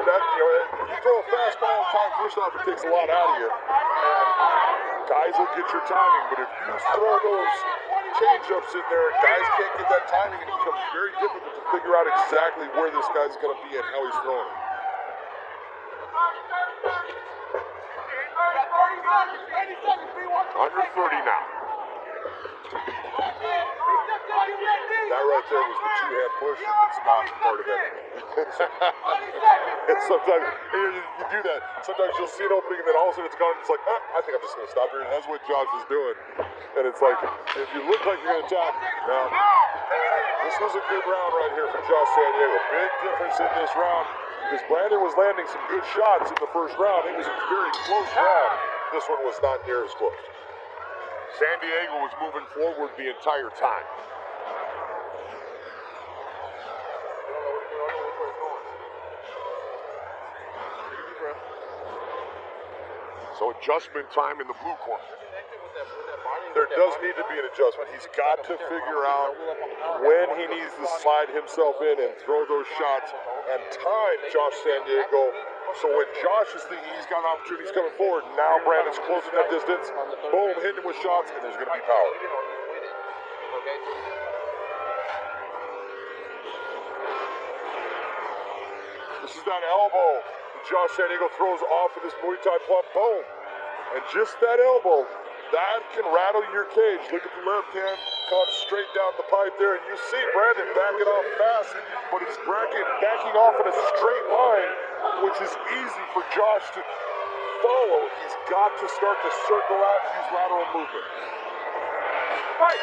throw a fastball all the time, first off, it takes a lot out of you. And guys will get your timing, but if you throw those change-ups in there, guys can't get that timing, and it becomes very difficult to figure out exactly where this guy's going to be and how he's throwing it. Under 30 now. That right there was the two-hand push, and it's not part of anything. And sometimes you do that. Sometimes you'll see an opening, and then all of a sudden it's gone. It's like, I think I'm just going to stop here. And that's what Josh is doing. And it's like, if you look like you're going to attack, now, this was a good round right here for Josh San Diego. Big difference in this round because Brandon was landing some good shots in the first round. It was a very close round. This one was not near as close. San Diego was moving forward the entire time. So adjustment time in the blue corner. There does need to be an adjustment. He's got to figure out when he needs to slide himself in and throw those shots and time Josh San Diego. So when Josh is thinking he's got opportunities coming forward, now Brandon's closing that distance. Boom, hitting him with shots, and there's going to be power. This is that elbow that Josh San Diego throws off of this Muay Thai pump. Boom. And just that elbow, that can rattle your cage. Look at the left hand, comes straight down the pipe there, and you see Brandon backing off fast, but he's backing off in a straight line, which is easy for Josh to follow. He's got to start to circle out and use lateral movement. Right.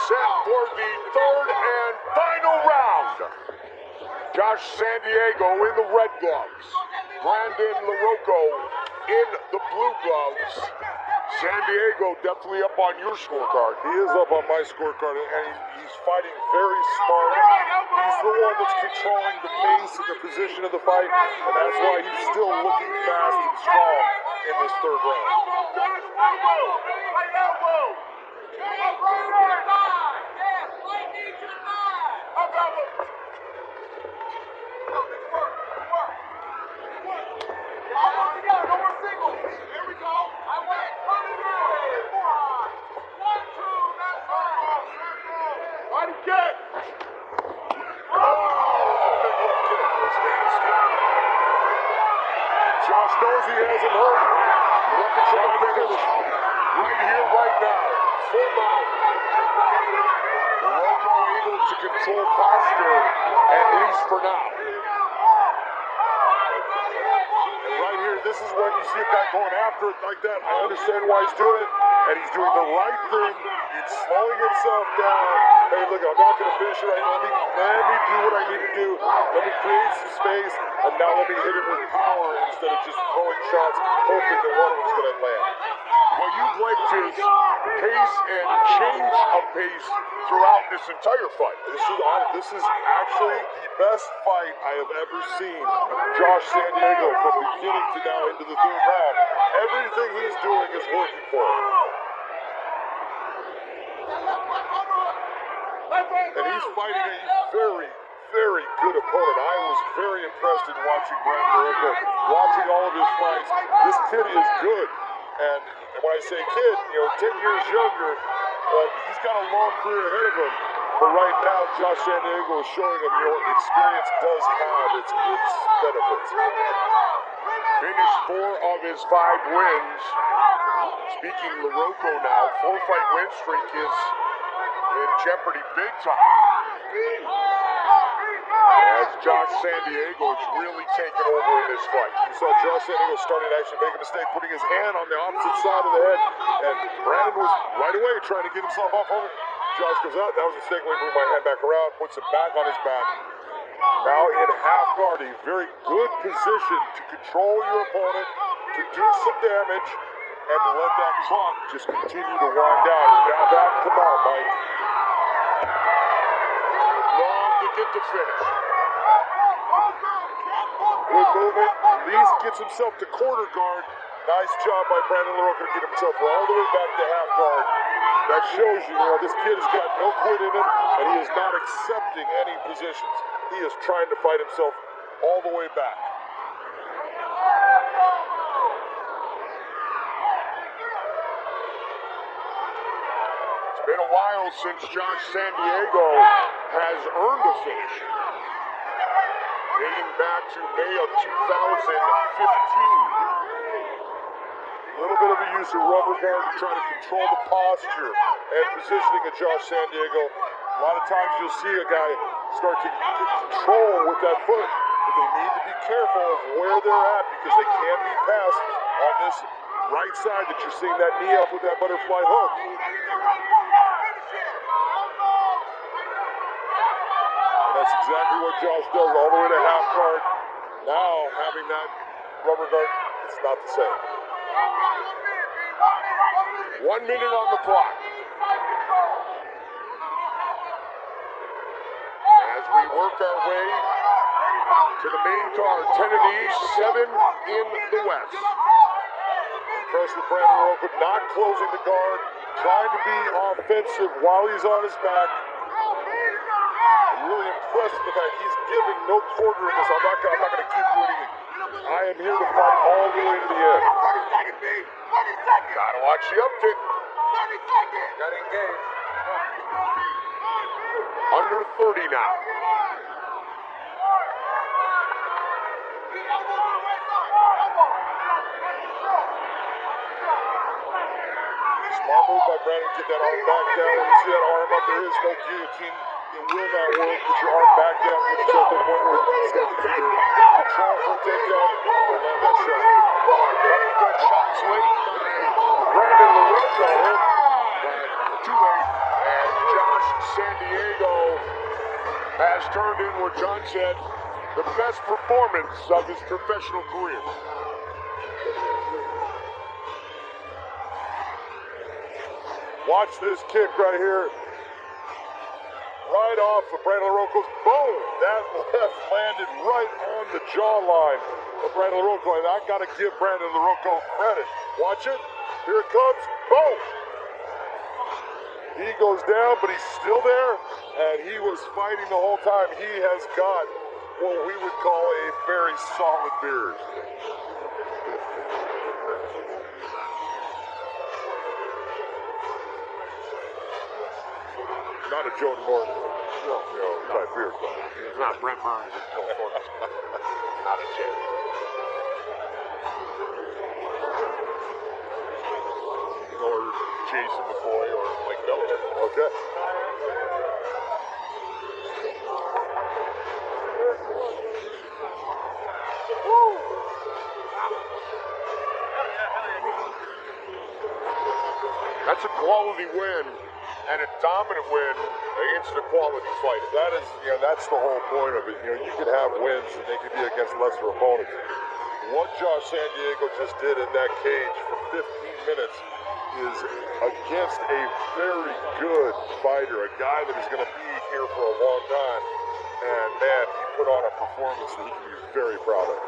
Set for the third and final round. Josh San Diego in the red gloves. Brandon LaRocco in the blue gloves. San Diego definitely up on your scorecard. He is up on my scorecard, and he's fighting very smart. He's the one that's controlling the pace and the position of the fight, and that's why he's still looking fast and strong in this third round. Josh knows he hasn't hurt. Left and try to finish right here, right now. Full mount. LaRocco able to control posture, at least for now. And right here, this is when you see a guy going after it like that. I understand why he's doing it, and he's doing the right thing. He's slowing himself down. Hey, look, I'm not going to finish it right now. Let me do what I need to do. Let me create some space, and now let me hit him with power instead of just throwing shots, hoping that one of them's going to land. What you'd like to pace and change of pace throughout this entire fight. This is actually the best fight I have ever seen Josh San Diego from beginning to now into the third round. Everything he's doing is working for him. And he's fighting a very, very good opponent. I was very impressed in watching Brandon LaRocco, watching all of his fights. This kid is good. And when I say kid, 10 years younger, he's got a long career ahead of him. But right now, Josh San Diego is showing him, experience does have its benefits. Finished 4 of his 5 wins. Speaking LaRocco now, 4-fight win streak is in jeopardy big time. As Josh San Diego is really taking over in this fight. You saw Josh San Diego starting to actually make a mistake, putting his hand on the opposite side of the head, and Brandon was right away trying to get himself off of it. Josh goes out, that was a mistake, let me move my hand back around, puts it back on his back. Now in half guard, a very good position to control your opponent, to do some damage, and to let that clock just continue to wind down. Now that, come on, Mike. Long to get the finish. Good movement, at least gets himself to quarter guard. Nice job by Brandon LaRocco to get himself all the way back to half guard. That shows you, this kid has got no quit in him, and he is not accepting any positions. He is trying to fight himself all the way back. It's been a while since Josh San Diego has earned a finish. Dating back to May of 2015. A little bit of a use of rubber guard to try to control the posture and positioning of Josh San Diego. A lot of times you'll see a guy start to get control with that foot, but they need to be careful of where they're at because they can be passed on this right side that you're seeing that knee up with that butterfly hook. And that's exactly what Josh does all the way to half guard. Now having that rubber guard, it's not the same. 1 minute on the clock. As we work our way to the main card, 10 in the East, 7 in the West. Impressed with Brandon LaRocco not closing the guard, trying to be offensive while he's on his back. I'm really impressed with the fact he's giving no quarter in this. I'm not going to give you anything. I am here to fight all the way to the end. 30 seconds, B. 30 seconds. Gotta watch the uptick. 30 seconds. Got engaged. Under 30 now. Smart move by Brandon. Get that arm back down. When you see that arm up, there is no guillotine. It will not work. Put your arm back down. Get yourself to the point where you start to either control for a takedown or land that shot. Good shots late by Brandon LaRocco. Too late. And Josh San Diego has turned in what John said, the best performance of his professional career. Watch this kick right here. Right off of Brandon LaRocco's boom. That left landed right on the jawline of Brandon LaRocco. And I got to give Brandon LaRocco credit. Watch it. Here it comes. Boom. He goes down, but he's still there. And he was fighting the whole time. He has got what we would call a very solid beard. Not a Joe Norton, type beard. It's not Brent Burns, it's Joe Thornton. Not a chance. Or Jason McCoy or Mike Bellator. Okay. That's a quality win and a dominant win against a quality fighter. That is, that's the whole point of it. You could have wins and they could be against lesser opponents. What Josh San Diego just did in that cage for 15 minutes is against a very good fighter, a guy that is going to be here for a long time. And man, he put on a performance that he can be very proud of.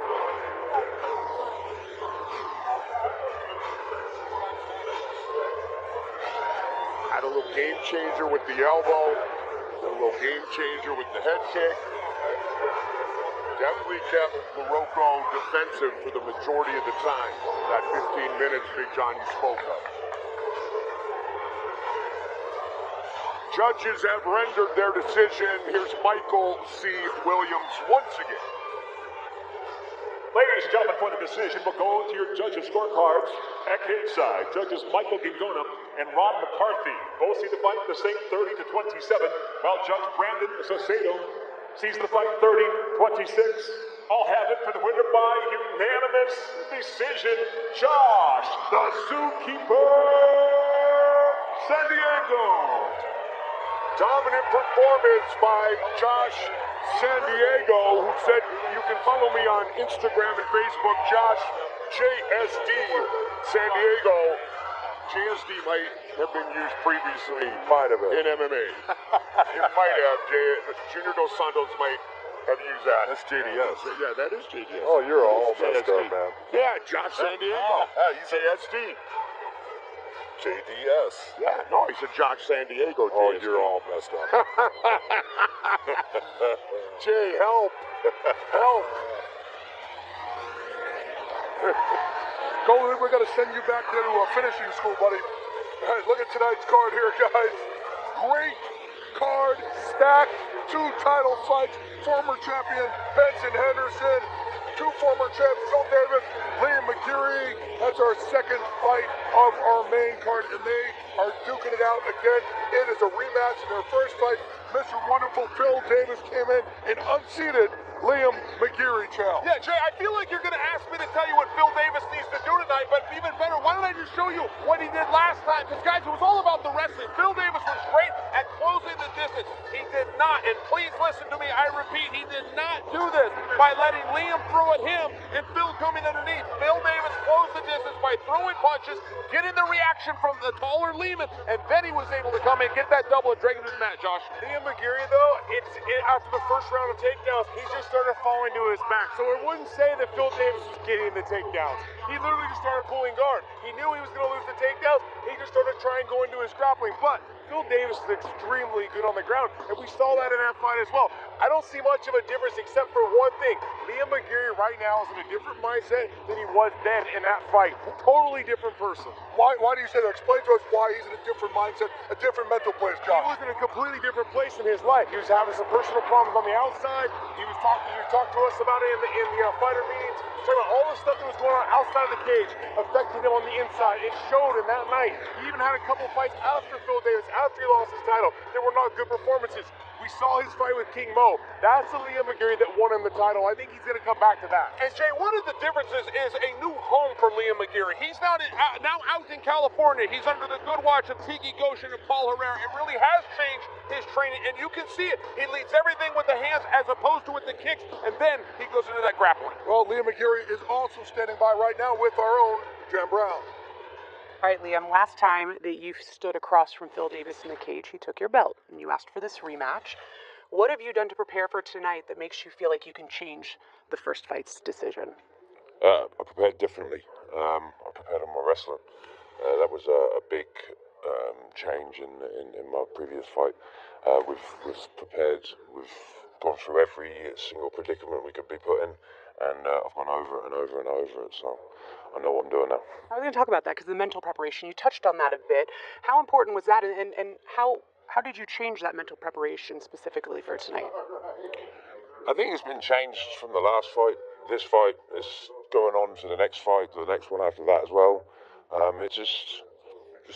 Had a little game changer with the elbow, a little game changer with the head kick. Definitely kept LaRocco defensive for the majority of the time. That 15 minutes Big John you spoke of. Judges have rendered their decision. Here's Michael C. Williams once again. Ladies and gentlemen, for the decision, we'll go to your judges' scorecards. At cage side, judges Michael Gingona and Ron McCarthy both see the fight the same 30-27, while Judge Brandon Saucedo sees the fight 30-26. I'll have it for the winner by unanimous decision, Josh, the Zookeeper San Diego. Dominant performance by Josh San Diego, who said you can follow me on Instagram and Facebook, Josh JSD San Diego. JSD might have been used previously in MMA. It might have. Junior Dos Santos might have used that. That's JDS. Yeah, that is JDS. Oh, you're all messed JSD. up, man. Yeah, Josh San Diego. JSD. JDS. Yeah, no, he said Josh San Diego. Oh, JSD. you're all messed up. Jay, help. Help. Golden, we're going to send you back there to finishing school, buddy. All right, look at tonight's card here, guys. Great card, stacked, 2 title fights. Former champion Benson Henderson, 2 former champs, Phil Davis, Liam McGeary. That's our second fight of our main card, and they are duking it out again. It is a rematch in their first fight. Mr. Wonderful Phil Davis came in and unseated Liam McGeary, Chow. Yeah, Jay, I feel like you're going to ask me to tell you what Phil Davis needs to do tonight, but even better, why don't I just show you what he did last time? Because, guys, it was all about the wrestling. Phil Davis was great at closing the distance. He did not, and please listen to me, I repeat, he did not do this by letting Liam throw at him and Phil coming underneath. Phil Davis closed the distance by throwing punches, getting the reaction from the taller Lehman, and then he was able to come in, get that double, and drag him to the mat, Josh. Liam McGeary, though, after the first round of takedowns, he just started falling to his back. So it wouldn't say that Phil Davis was getting the takedowns. He literally just started pulling guard. He knew he was going to lose the takedowns. He just started trying to go into his grappling. But Phil Davis is extremely good on the ground, and we saw that in that fight as well. I don't see much of a difference except for one thing. Liam McGeary right now is in a different mindset than he was then in that fight. Totally different person. Why do you say that? Explain to us why he's in a different mindset, a different mental place, He Josh. was in a completely different place in his life. He was having some personal problems on the outside. He talked to us about it in the fighter meetings, talking about all the stuff that was going on outside of the cage, affecting him on the inside. It showed in that night. He even had a couple fights after Phil Davis, after he lost his title. They were not good performances. We saw his fight with King Mo. That's the Liam McGeary that won him the title. I think he's going to come back to that. And Jay, one of the differences is a new home for Liam McGeary. He's now out in California. He's under the good watch of Tiki Goshen and Paul Herrera. It really has changed his training, and you can see it. He leads everything with the hands as opposed to with the kicks, and then he goes into that grappling. Well, Liam McGeary is also standing by right now with our own Jen Brown. All right, Liam, last time that you stood across from Phil Davis in the cage, he took your belt, and you asked for this rematch. What have you done to prepare for tonight that makes you feel like you can change the first fight's decision? I prepared differently. I prepared on my wrestling. That was a big change in my previous fight. We've prepared. We've gone through every single predicament we could be put in, and I've gone over and over and over it. So I know what I'm doing now. I was going to talk about that because the mental preparation, you touched on that a bit. How important was that, and how did you change that mental preparation specifically for tonight? I think it's been changed from the last fight. This fight is going on to the next fight, the next one after that as well. It's just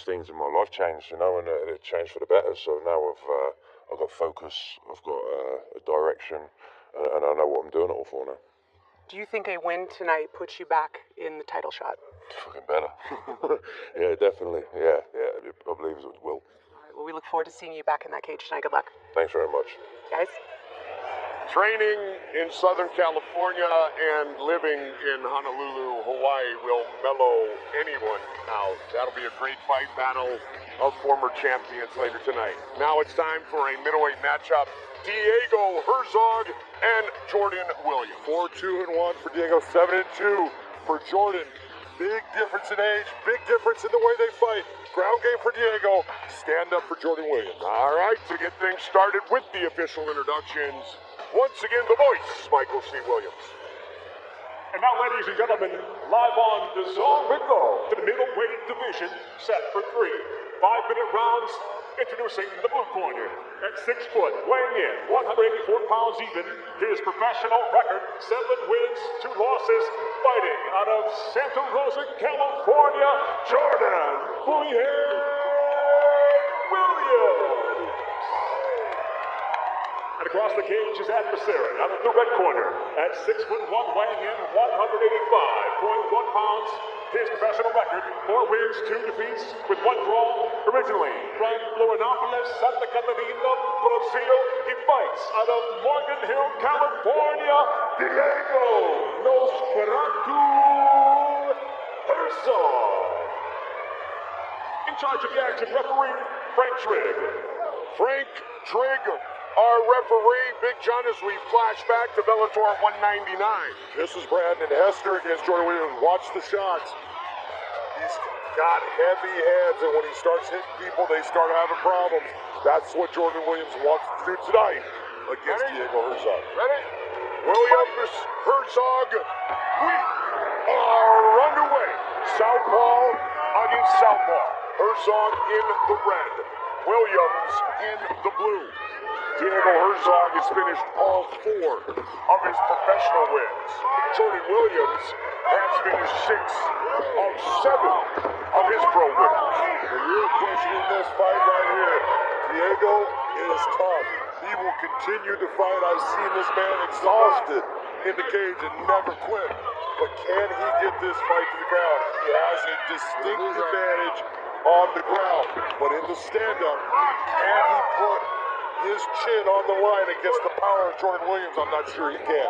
things in my life changed, and it changed for the better. So now I've got focus, I've got a direction, and I know what I'm doing it all for now. Do you think a win tonight puts you back in the title shot? Fucking better. Yeah, definitely. Yeah, I believe it will. All right, well, we look forward to seeing you back in that cage tonight. Good luck. Thanks very much. Guys? Training in Southern California and living in Honolulu, Hawaii will mellow anyone out. That'll be a great fight battle of former champions later tonight. Now it's time for a middleweight matchup. Diego Herzog and Jordan Williams. 4-2-1 for Diego, 7-2 for Jordan. Big difference in age, big difference in the way they fight. Ground game for Diego, stand up for Jordan Williams. All right, to get things started with the official introductions, once again, the voice, Michael C. Williams. And now, ladies and gentlemen, live on the zone we go to the middleweight division, set for 3 5-minute rounds Introducing the blue corner at 6 foot, weighing in 184 pounds even. His professional record, 7 wins, 2 losses, fighting out of Santa Rosa, California, Jordan Williams. And across the cage, his adversary out of the red corner at 6 foot 1, weighing in 185.1 pounds. His professional record, 4 wins, 2 defeats, with 1 draw. Originally from Florianopolis, Santa Catarina, Brazil, he fights out of Morgan Hill, California, Diego Nosferatu Herzog. In charge of the action, referee Frank Trigg. Frank Trigg, our referee. Big John, as we flash back to Bellator 199. This is Brandon Hester against Jordan Williams. Watch the shots. He's got heavy hands, and when he starts hitting people, they start having problems. That's what Jordan Williams wants to do tonight against Diego Herzog. Ready? Williams, Herzog, we are underway. Southpaw against Southpaw. Herzog in the red, Williams in the blue. Diego Herzog has finished all 4 of his professional wins. Jordan Williams has finished 6 of 7 of his pro wins. The real question in this fight right here, Diego is tough. He will continue to fight. I've seen this man exhausted in the cage and never quit. But can he get this fight to the ground? He has a distinct advantage on the ground. But in the stand-up, can he put his chin on the line against the power of Jordan Williams? I'm not sure he can.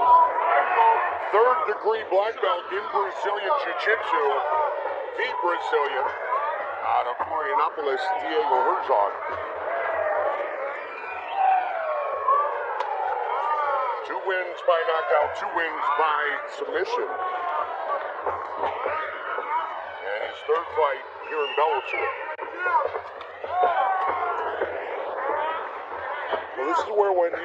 3rd degree black belt in Brazilian Jiu-Jitsu. The Brazilian out of Florianopolis, Diego Herzog. 2 wins by knockout, 2 wins by submission. And his 3rd fight here in Bellator. Well, this is where when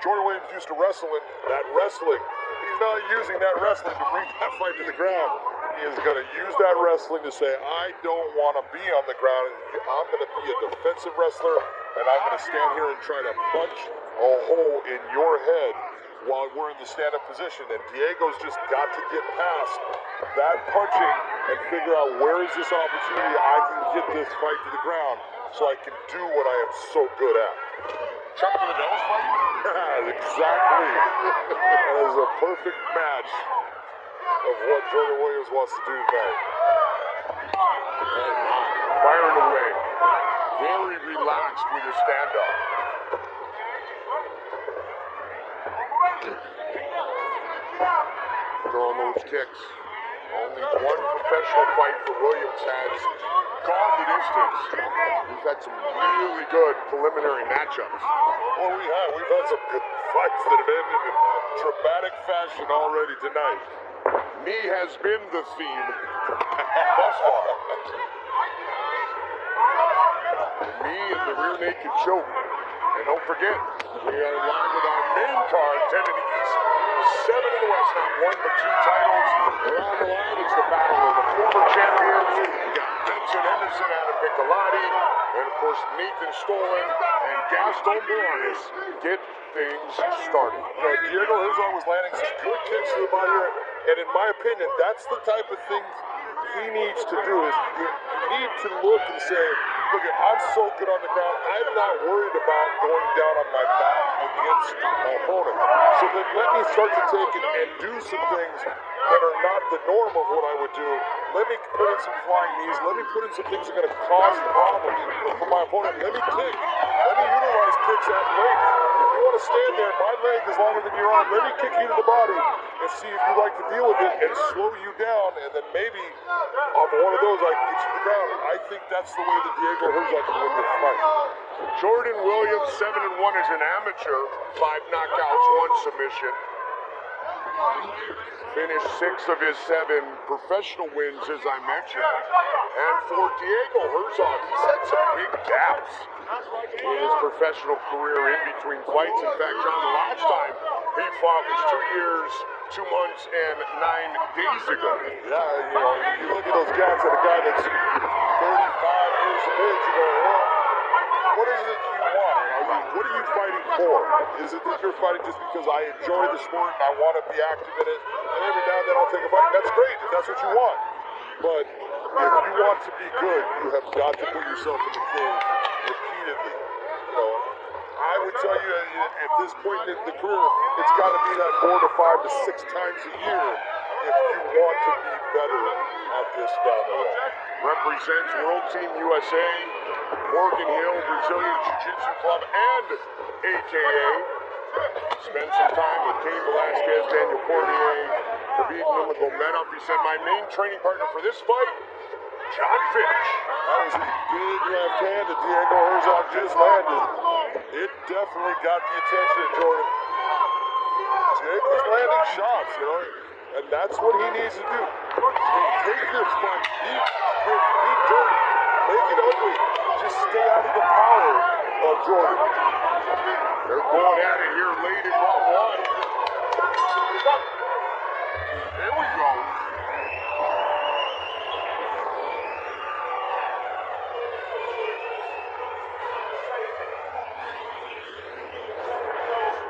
Jordan Williams used to wrestle in that wrestling, he's not using that wrestling to bring that fight to the ground. He is going to use that wrestling to say, I don't want to be on the ground. I'm going to be a defensive wrestler, and I'm going to stand here and try to punch a hole in your head while we're in the stand-up position. And Diego's just got to get past that punching and figure out where is this opportunity I can get this fight to the ground so I can do what I am so good at. Chuck to the Devils fight? Exactly. That is a perfect match of what Jordan Williams wants to do tonight. Firing away. Very relaxed with his stand-up. Throwing those kicks. Only 1 professional fight for Williams has gone the distance. We've had some really good preliminary matchups. Well, we have. We've had some good fights that have ended in dramatic fashion already tonight. Knee has been the theme thus far. Me and the rear naked choke. And don't forget, we are in line with our main card, 10 in the East, 7 in the West. Not 1 but 2 titles. We're on the line. It's the battle of the former champions. We got Benson Henderson out of Picolati. And of course, Nathan Stolen and Gaston Bolanes get things started. Diego Herzog was landing some good kicks to the body here. And in my opinion, that's the type of thing he needs to do. Is you need to look and say, look, I'm so good on the ground, I'm not worried about going down on my back against my opponent. So then let me start to take it and do some things that are not the norm of what I would do. Let me put in some flying knees. Let me put in some things that are going to cause problems for my opponent. Let me kick. Let me utilize kicks at length. If you want to stand there, my leg is longer than your arm. Let me kick you to the body and see if you like to deal with it and slow you down. And then maybe off of one of those, I can get you to the ground. I think that's the way that Diego Herzog can win this fight. Jordan Williams, 7-1 as an amateur. 5 knockouts, 1 submission. Finished 6 of his 7 professional wins, as I mentioned. And for Diego Herzog, he's had some big gaps in his professional career in between fights. In fact, John, the last time he fought was 2 years, 2 months, and 9 days ago. Yeah, you look at those gaps at a guy that's 35 years of age, you go, well, what is it you want? What are you fighting for? Is it that you're fighting just because I enjoy the sport and I want to be active in it, and every now and then I'll take a fight? That's great if that's what you want. But if you want to be good, you have got to put yourself in the cage repeatedly. You know, I would tell you at this point in the career, it's got to be that 4 to 5 to 6 times a year if you want to be better at this down the road. Represents World Team USA, Morgan Hill, Brazilian Jiu-Jitsu Club, and AKA. Spent some time with Cain Velasquez, Daniel Cormier, Khabib Nurmagomedov. He said, my main training partner for this fight, John Fitch. That was a big left hand that Diego Herzog just landed. It definitely got the attention of Jordan. Diego's landing shots, you know, and that's what he needs to do. Take this fight, beat dirty, make it ugly. Just stay out of the power of Jordan. They're going at it here late in round 1. There we go.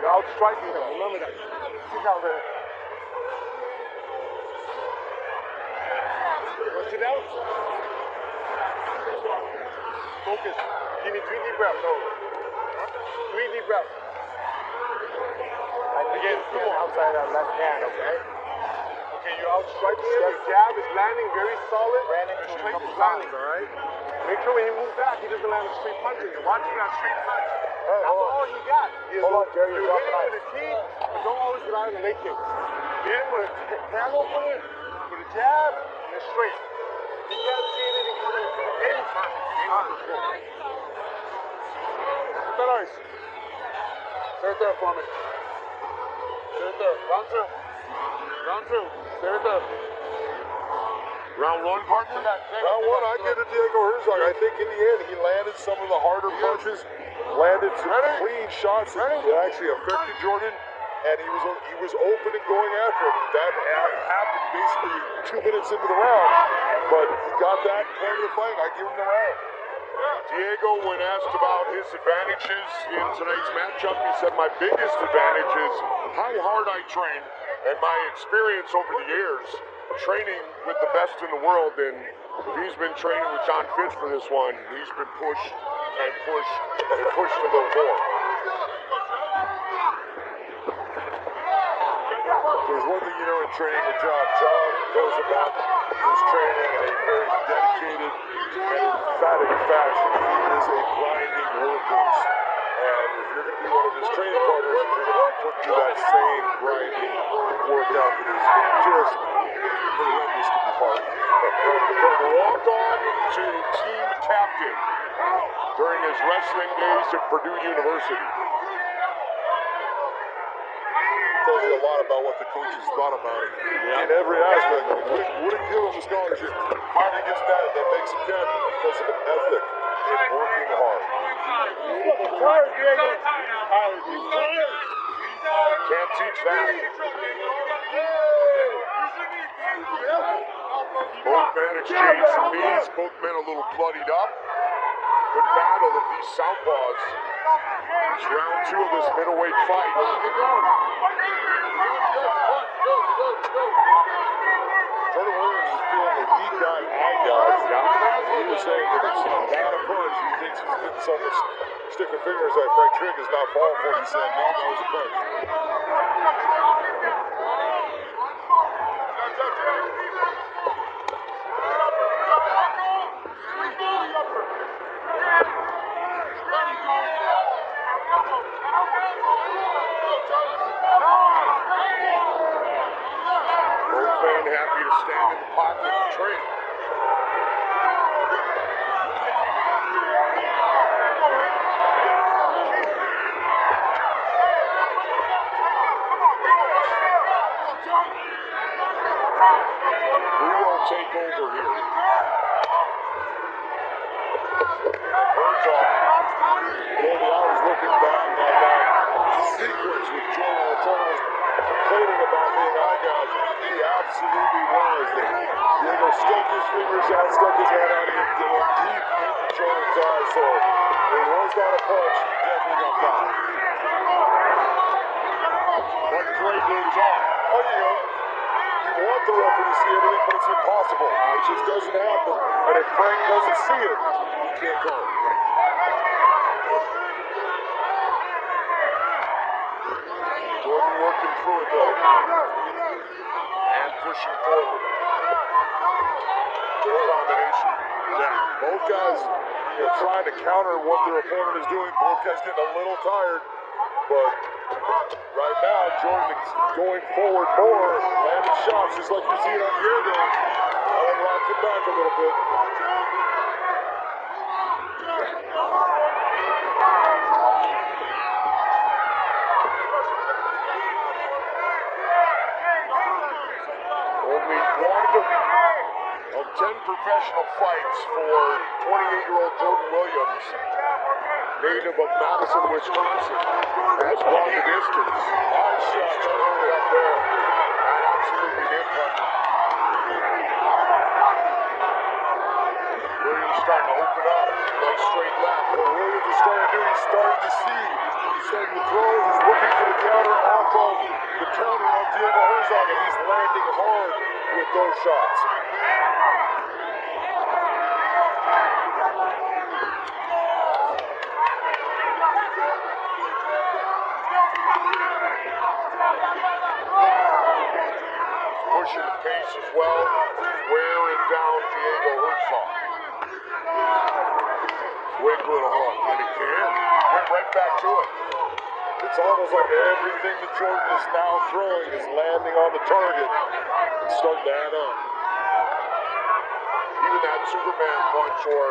You're outstriking him. Remember that. Sit down there. Sit down. Focus. Give me 3 deep breaths. No. 3 deep breaths. And again, pull outside that left hand, okay? Okay, you're outstriking him. Your jab is landing very solid. Your straight is landing, all right? Make sure when he moves back, he doesn't land a straight punch. You're watching that straight punch. That's all he got. Hold on, Jerry. You're hitting with a team, but don't always rely on the leg kick. Hit him with a hand opener, with a jab, and a straight. You can't see anything coming anytime. That ice. Stay right there for me. Stay right there. Round 2. Round 2. Stay right there. Round 1, partner? Round 1, I give it to Diego Herzog. I think in the end, he landed some of the harder punches, landed some clean shots that actually affected Jordan, and he was open and going after him. That happened basically 2 minutes into the round, but he got that part of the fight. I give him the round. Diego, when asked about his advantages in tonight's matchup, he said, my biggest advantage is how hard I train and my experience over the years training with the best in the world. And he's been training with John Fitch for this one. He's been pushed and pushed and pushed a little more. There's one thing you know in training with John. John goes about his training in a very dedicated and emphatic fashion. He is a grinding workhorse. And if you're going to be one of his training partners, you're going to be put through that same grinding workout that is just horrendous to be part of. From walk-on to team captain during his wrestling days at Purdue University. Tells you a lot about what the coaches thought about him in every aspect. Wouldn't give him a scholarship. Finally gets that makes him captain because of an ethic in working hard. Can't teach that. Both men exchange some knees, both men a little bloodied up. Good battle of these southpaws. It's round 2 of this middleweight fight. Jordan Williams is feeling that he got eye gouged. He was saying that it's not a punch. He thinks he's getting something sticking fingers like Frank Trigg is not falling for it. He said, no, that was a punch. Both men happy to stand in the pocket and train. Who will take over here? Herzog. Maybe I was looking back at that sequence with Jordan. Jordan was complaining about being eye-gouged. He absolutely was. Diego stuck his fingers out, stuck his hand out, and went deep into Jordan's eye. So it was not a punch. He definitely got fouled. But play goes on. Oh, you want the referee to see everything, but it's impossible. It just doesn't happen. And if Frank doesn't see it, he can't call it. Jordan working through it though. And pushing forward. Good combination. Yeah, both guys trying to counter what their opponent is doing. Both guys getting a little tired. But right now, Jordan is going forward more, landing shots just like you're seeing on Diego. And rock it back a little bit. Only one of 10 professional fights for 28-year-old Jordan Williams, native of Madison, Wisconsin, has gone the distance. Nice shot to hold it up there. That absolutely did punch him. Williams starting to open up. Nice straight left. What Williams is starting to do, he's starting to see. He's starting to throw. He's looking for the counter off of the counter of Diego Herzog, and he's landing hard with those shots. Pushing the pace as well. Wearing down Diego Herzog. Quick little hook. And again, went right back to it. It's almost like everything that Jordan is now throwing is landing on the target and starting to add up. Even that Superman punch or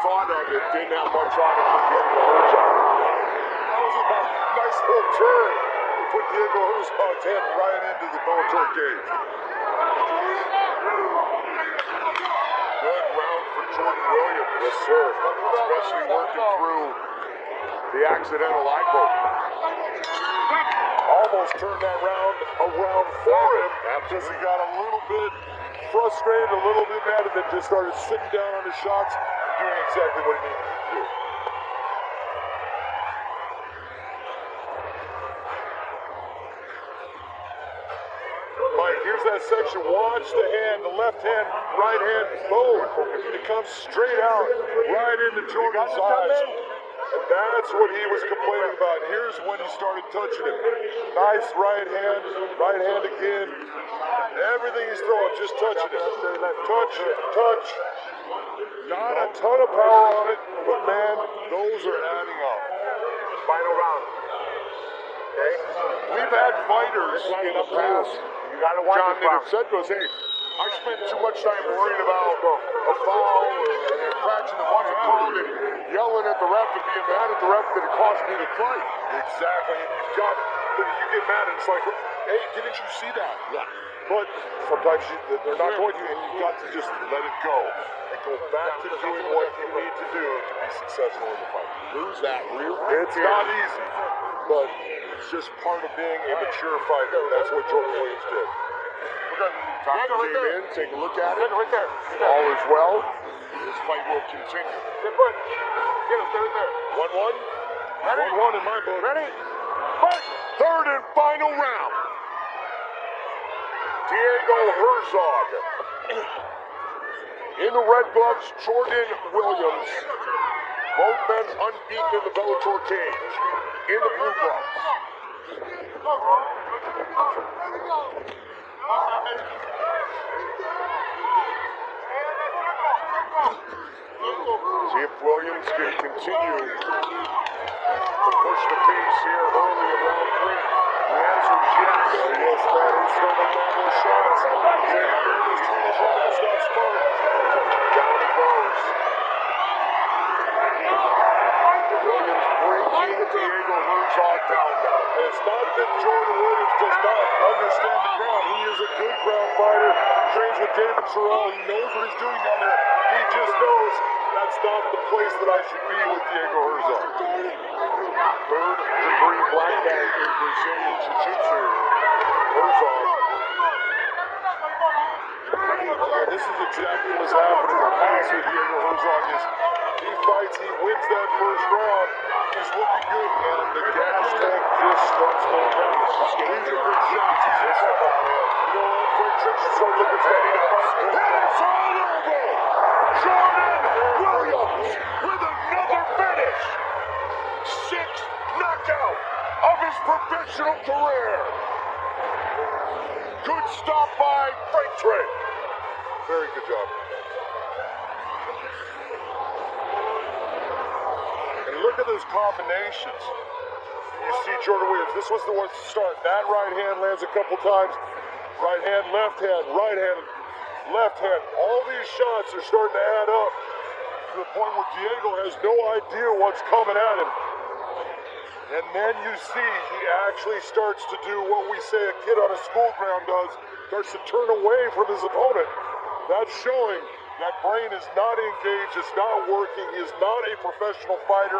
thought of it didn't have much on it for Diego Herzog. That was a nice little turn. He put Diego Herzog's head right into the Bellator cage. Good round for Jordan Williams. Yes, sir. Especially working through the accidental eye poke. Almost turned that round around for him because he got a little bit frustrated, a little bit mad, and then just started sitting down on his shots and doing exactly what he needed to do. Mike, here's that section. Watch the hand, the left hand, right hand, boom. It comes straight out, right into Jordan's eyes. And that's what he was complaining about. Here's when he started touching him. Nice right hand again. Everything he's throwing, just touching it. Touch, touch. Not a ton of power on it, but man, those are adding up. Final round. Okay? We've had fighters in the past. John, that have said to us, hey, I spent too much time worrying about a foul or an infraction that wasn't called and yelling at the ref and being mad at the ref that it cost me the fight. Exactly, and you get mad and it's like, hey, didn't you see that? Yeah. But sometimes they're not going to, and you've got to just let it go and go back to doing what you need to do to be successful in the fight. Lose that real It's not easy, but it's just part of being a mature fighter. That's what Jordan Williams did. Time to came in, take a look at it. All is well. This fight will continue. 1-1. 1-1 in my book. Ready? Fight! Third and final round. Diego Herzog. In the red gloves, Jordan Williams. Both men unbeaten in the Bellator cage. In the blue gloves. See if Williams can continue to push the pace here early in round 3. The answer is yes. Yes, man, he's throwing all those shots. That's not smart. Down he goes. Williams breaking Diego Herzog down now. It's not that Jordan Williams does not understand the ground. He is a good ground fighter. trains with David Terrell. He knows what he's doing down there. He just knows that's not the place that I should be with Diego Herzog. Third degree black belt in Brazilian Jiu-Jitsu. Herzog. This is exactly what's happening in the past with Diego Herzog is he fights, he wins that first round, he's looking good, and the gas tank just starts going down. These are good shots. He's in trouble. You know what? Frank Trick should start looking for the fight. And it's all over! Jordan Williams with another finish! Sixth knockout of his professional career. Good stop by Frank Trick. Very good job. And look at those combinations. You see Jordan Williams. This was the one to start. That right hand lands a couple times. Right hand, left hand, right hand, left hand. All these shots are starting to add up to the point where Diego has no idea what's coming at him. And then you see he actually starts to do what we say a kid on a school ground does, starts to turn away from his opponent. That's showing that brain is not engaged, it's not working, he is not a professional fighter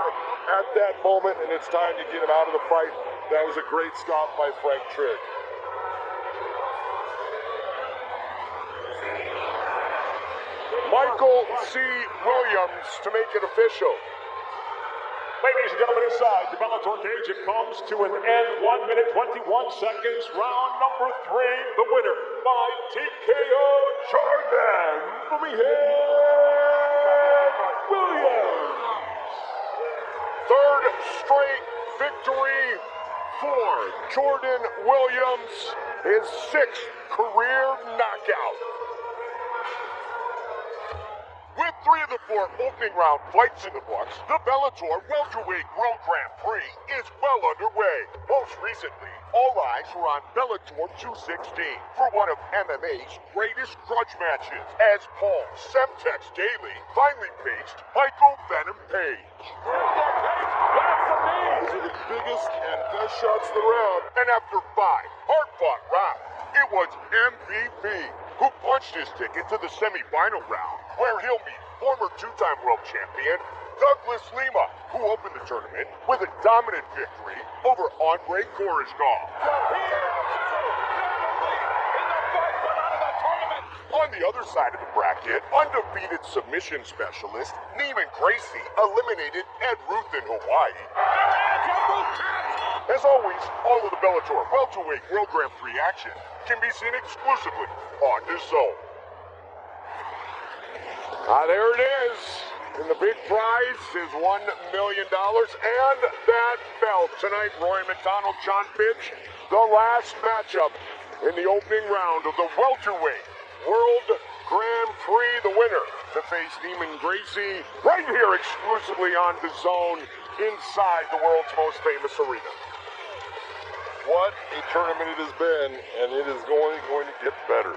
at that moment, and it's time to get him out of the fight. That was a great stop by Frank Trick. Michael C. Williams to make it official. Ladies and gentlemen, inside the Bellator cage, it comes to an end. 1 minute, 21 seconds. Round number 3. The winner by TKO, Jordan Williams. Third straight victory for Jordan Williams. His 6th career knockout. With 3 of the 4 opening round fights in the books, the Bellator Welterweight World Grand Prix is well underway. Most recently, all eyes were on Bellator 216 for one of MMA's greatest grudge matches, as Paul Semtex Daly finally faced Michael Venom Page. These are the biggest and best shots of the round. And after 5 hard-fought rounds, it was MVP who punched his ticket to the semifinal round, where he'll meet former 2-time world champion Douglas Lima, who opened the tournament with a dominant victory over Andre Koreshkov. On the other side of the bracket, undefeated submission specialist Neiman Gracie eliminated Ed Ruth in Hawaii. As always, all of the Bellator Welterweight World Grand Prix action can be seen exclusively on DAZN. There it is. And the big prize is $1 million and that belt. Tonight, Roy McDonald, John Fitch, the last matchup in the opening round of the Welterweight World Grand Prix. The winner to face Neiman Gracie right here exclusively on DAZN inside the world's most famous arena. What a tournament it has been, and it is going to get better.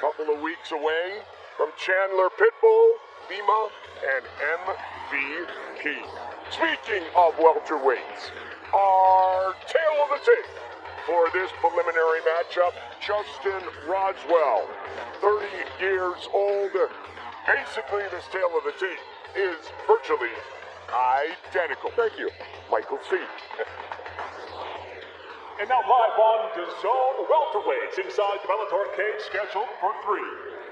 Couple of weeks away from Chandler Pitbull, Lima, and MVP. Speaking of welterweights, our tail of the tape for this preliminary matchup, Justin Roswell, 30 years old. Basically, this tail of the tape is virtually identical. Thank you, Michael C. And now live on DAZN, welterweights inside the Bellator cage, scheduled for 3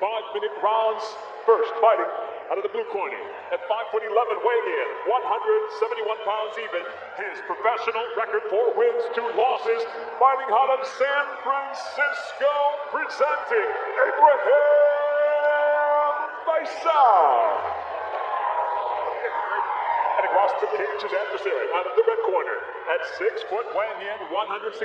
5-minute rounds. First, fighting out of the blue corner at 5'11", weighing in 171 pounds even. His professional record: 4 wins, 2 losses. Fighting out of San Francisco, presenting Abraham Faisal. And across the cage, his adversary out of the red corner at 6 foot, weighing in 169.8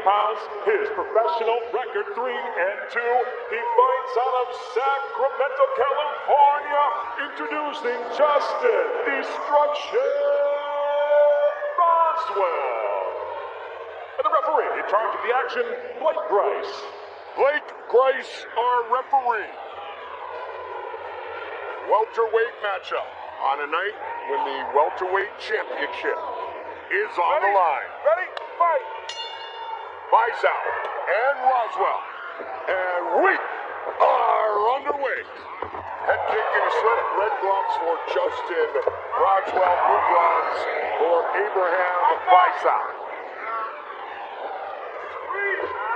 pounds. His professional record: 3 and 2. He fights out of Sacramento, California. Introducing Justin Destruction Roswell. And the referee in charge of the action, Blake Grice. Blake Grice, our referee. Welterweight matchup on a night when the welterweight championship is on the line. Ready? Fight! Faisal and Roswell. And we are underway. Head kick and a slip. Red gloves for Justin Brodswell. Blue gloves for Abraham Faisal.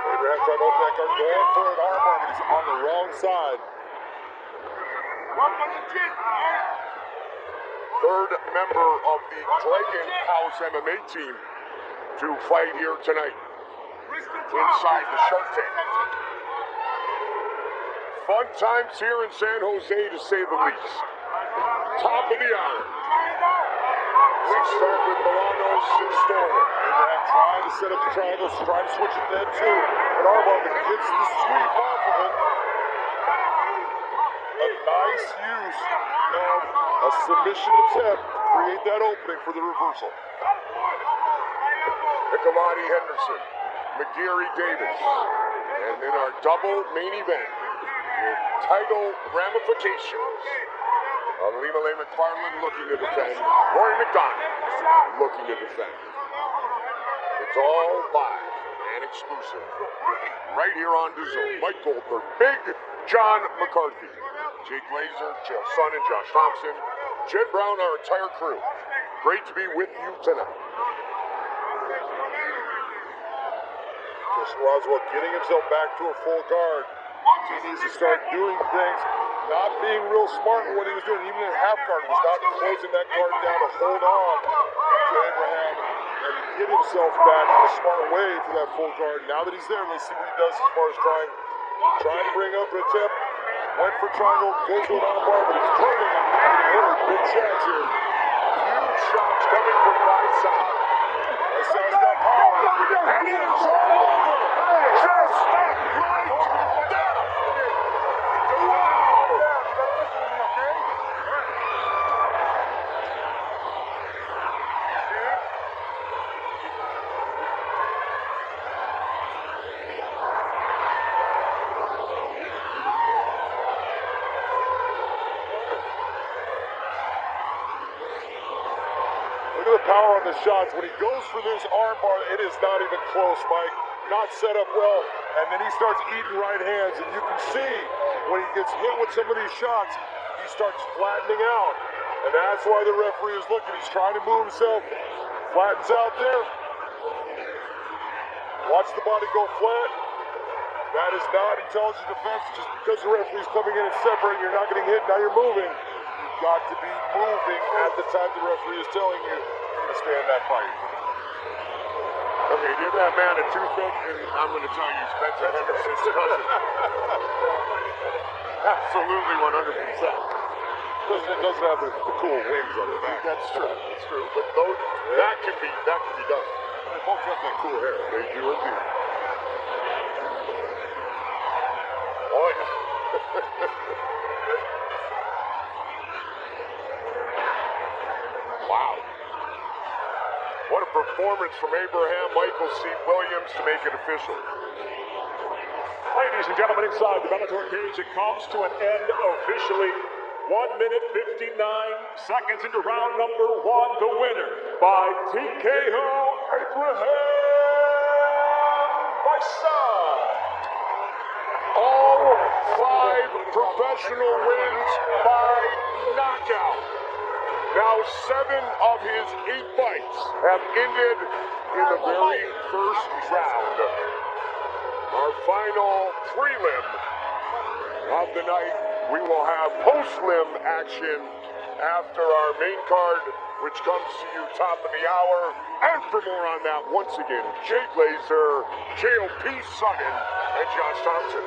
Abraham trying to open that guard, going for an armbar, but he's on the wrong side. Third member of the Dragon House MMA team to fight here tonight inside the Shark Tank. Fun times here in San Jose, to say the least. Top of the hour. We start with Milanos and Stoner. Abraham trying to set up the triangles, trying to switch it then to an armbar, but gets the sweep off of it. A nice use of a submission attempt to create that opening for the reversal. Nicolati Henderson, McGeary Davis, and in our double main event with title ramifications, Alima Lay McFarland looking to defend, Rory McDonald looking to defend. It's all live and exclusive right here on DAZN. Mike Goldberg, Big John McCarthy, Jake Glazer, Chael Sonnen, and Josh Thompson, Jed Brown, our entire crew. Great to be with you tonight. Justin Brodswell getting himself back to a full guard. He needs to start doing things, not being real smart in what he was doing. Even in half guard, was not closing that guard down to hold on to Abraham and get himself back in a smart way to that full guard. Now that he's there, let's see what he does as far as trying to bring up an attempt. Went for triangle, goes to an armbar, but he's turning and getting hit with big shots here. Huge shots coming from Faisal. Faisal's got power. And it's all over. Just like that. Look at the power on the shots. When he goes for this armbar, it is not even close, Mike. Not set up well. And then he starts eating right hands. And you can see when he gets hit with some of these shots, he starts flattening out. And that's why the referee is looking. He's trying to move himself. Flattens out there. Watch the body go flat. That is not intelligent defense. Just because the referee's coming in and separating, you're not getting hit. Now you're moving. You've got to be moving at the time the referee is telling you to stay in that fight. Okay, give that man a toothpick, and I'm going to tell you, Spencer Henderson's cousin. Absolutely 100%. It doesn't have the cool wings on the back. That's true. That's true. But that can be done. They both have that cool hair. They do indeed. Oh yeah. Wow. What a performance from Abraham Michael C. Williams to make it official. Ladies and gentlemen, inside the Bellator cage, it comes to an end officially. 1 minute 59 seconds into round number 1. The winner by TKO, Abraham Faisal. All 5 professional wins by knockout. Now 7 of his 8 fights have ended in the very first round. Our final prelim of the night, we will have post-lim action after our main card, which comes to you top of the hour. And for more on that, once again, Jake Glazer, JLP Sonnen, and Josh Thompson.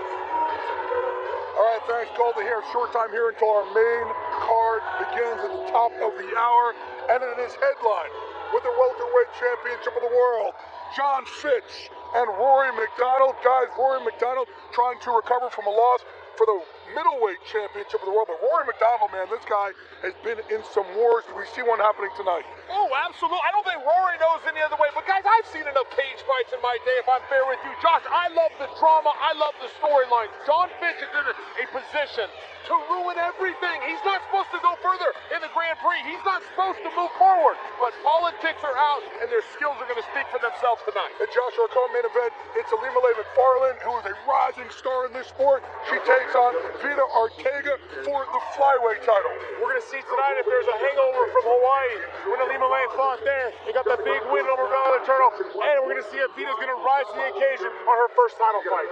All right, thanks, Goldie here. Short time here until our main card begins at the top of the hour. And it is headlined with the welterweight championship of the world, John Fitch and Rory McDonald. Guys, Rory McDonald trying to recover from a loss for the middleweight championship of the world. But Rory McDonald, man, this guy has been in some wars. We see one happening tonight. Oh, absolutely. I don't think Rory knows any other way. But, guys, I've seen enough cage fights in my day, if I'm fair with you. Josh, I love the drama. I love the storylines. John Fitch is in a position to ruin everything. He's not supposed to go further in the Grand Prix. He's not supposed to move forward. But politics are out, and their skills are going to speak for themselves tonight. And Joshua, co-main event, it's Alimale McFarland, who is a rising star in this sport. She takes on Vita Ortega for the flyweight title. We're going to see tonight if there's a hangover from Hawaii when Alimale fought there. They got that big win over Bellator, and we're going to see if Vita's going to rise to the occasion on her first title fight.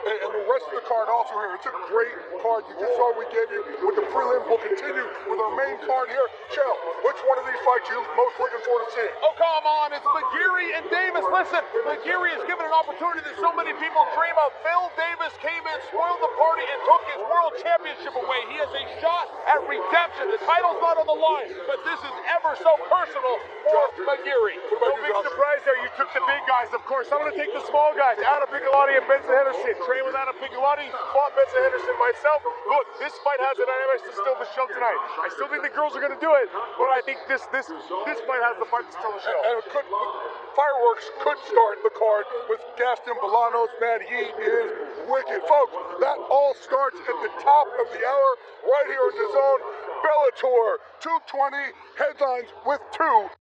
And the rest of the card also here. It's a great card. You just saw what we gave you with the prelims. We'll continue with our main card here. Chell, which one of these fights you most looking forward to seeing? Oh, come on. It's McGeary and Davis. Listen, McGeary is given an opportunity that so many people dream of. Phil Davis came in, spoiled the party, and took his world championship away. He has a shot at redemption. The title's not on the line, but this is ever so personal for McGeary. Don't be surprised there. You took the big guys, of course. I'm going to take the small guys. Adam Piccolotti and Benson Henderson. Train with Adam Piccolotti, fought Benson Henderson myself. Look, this fight has the dynamics to steal the show tonight. I still think the girls are going to do it, but I think this fight has the fight to steal the show. And fireworks could start the card with Gaston Bolanos. Man, he is wicked. Folks, that all starts at the top of the hour right here in the zone. Bellator 220 headlines with 2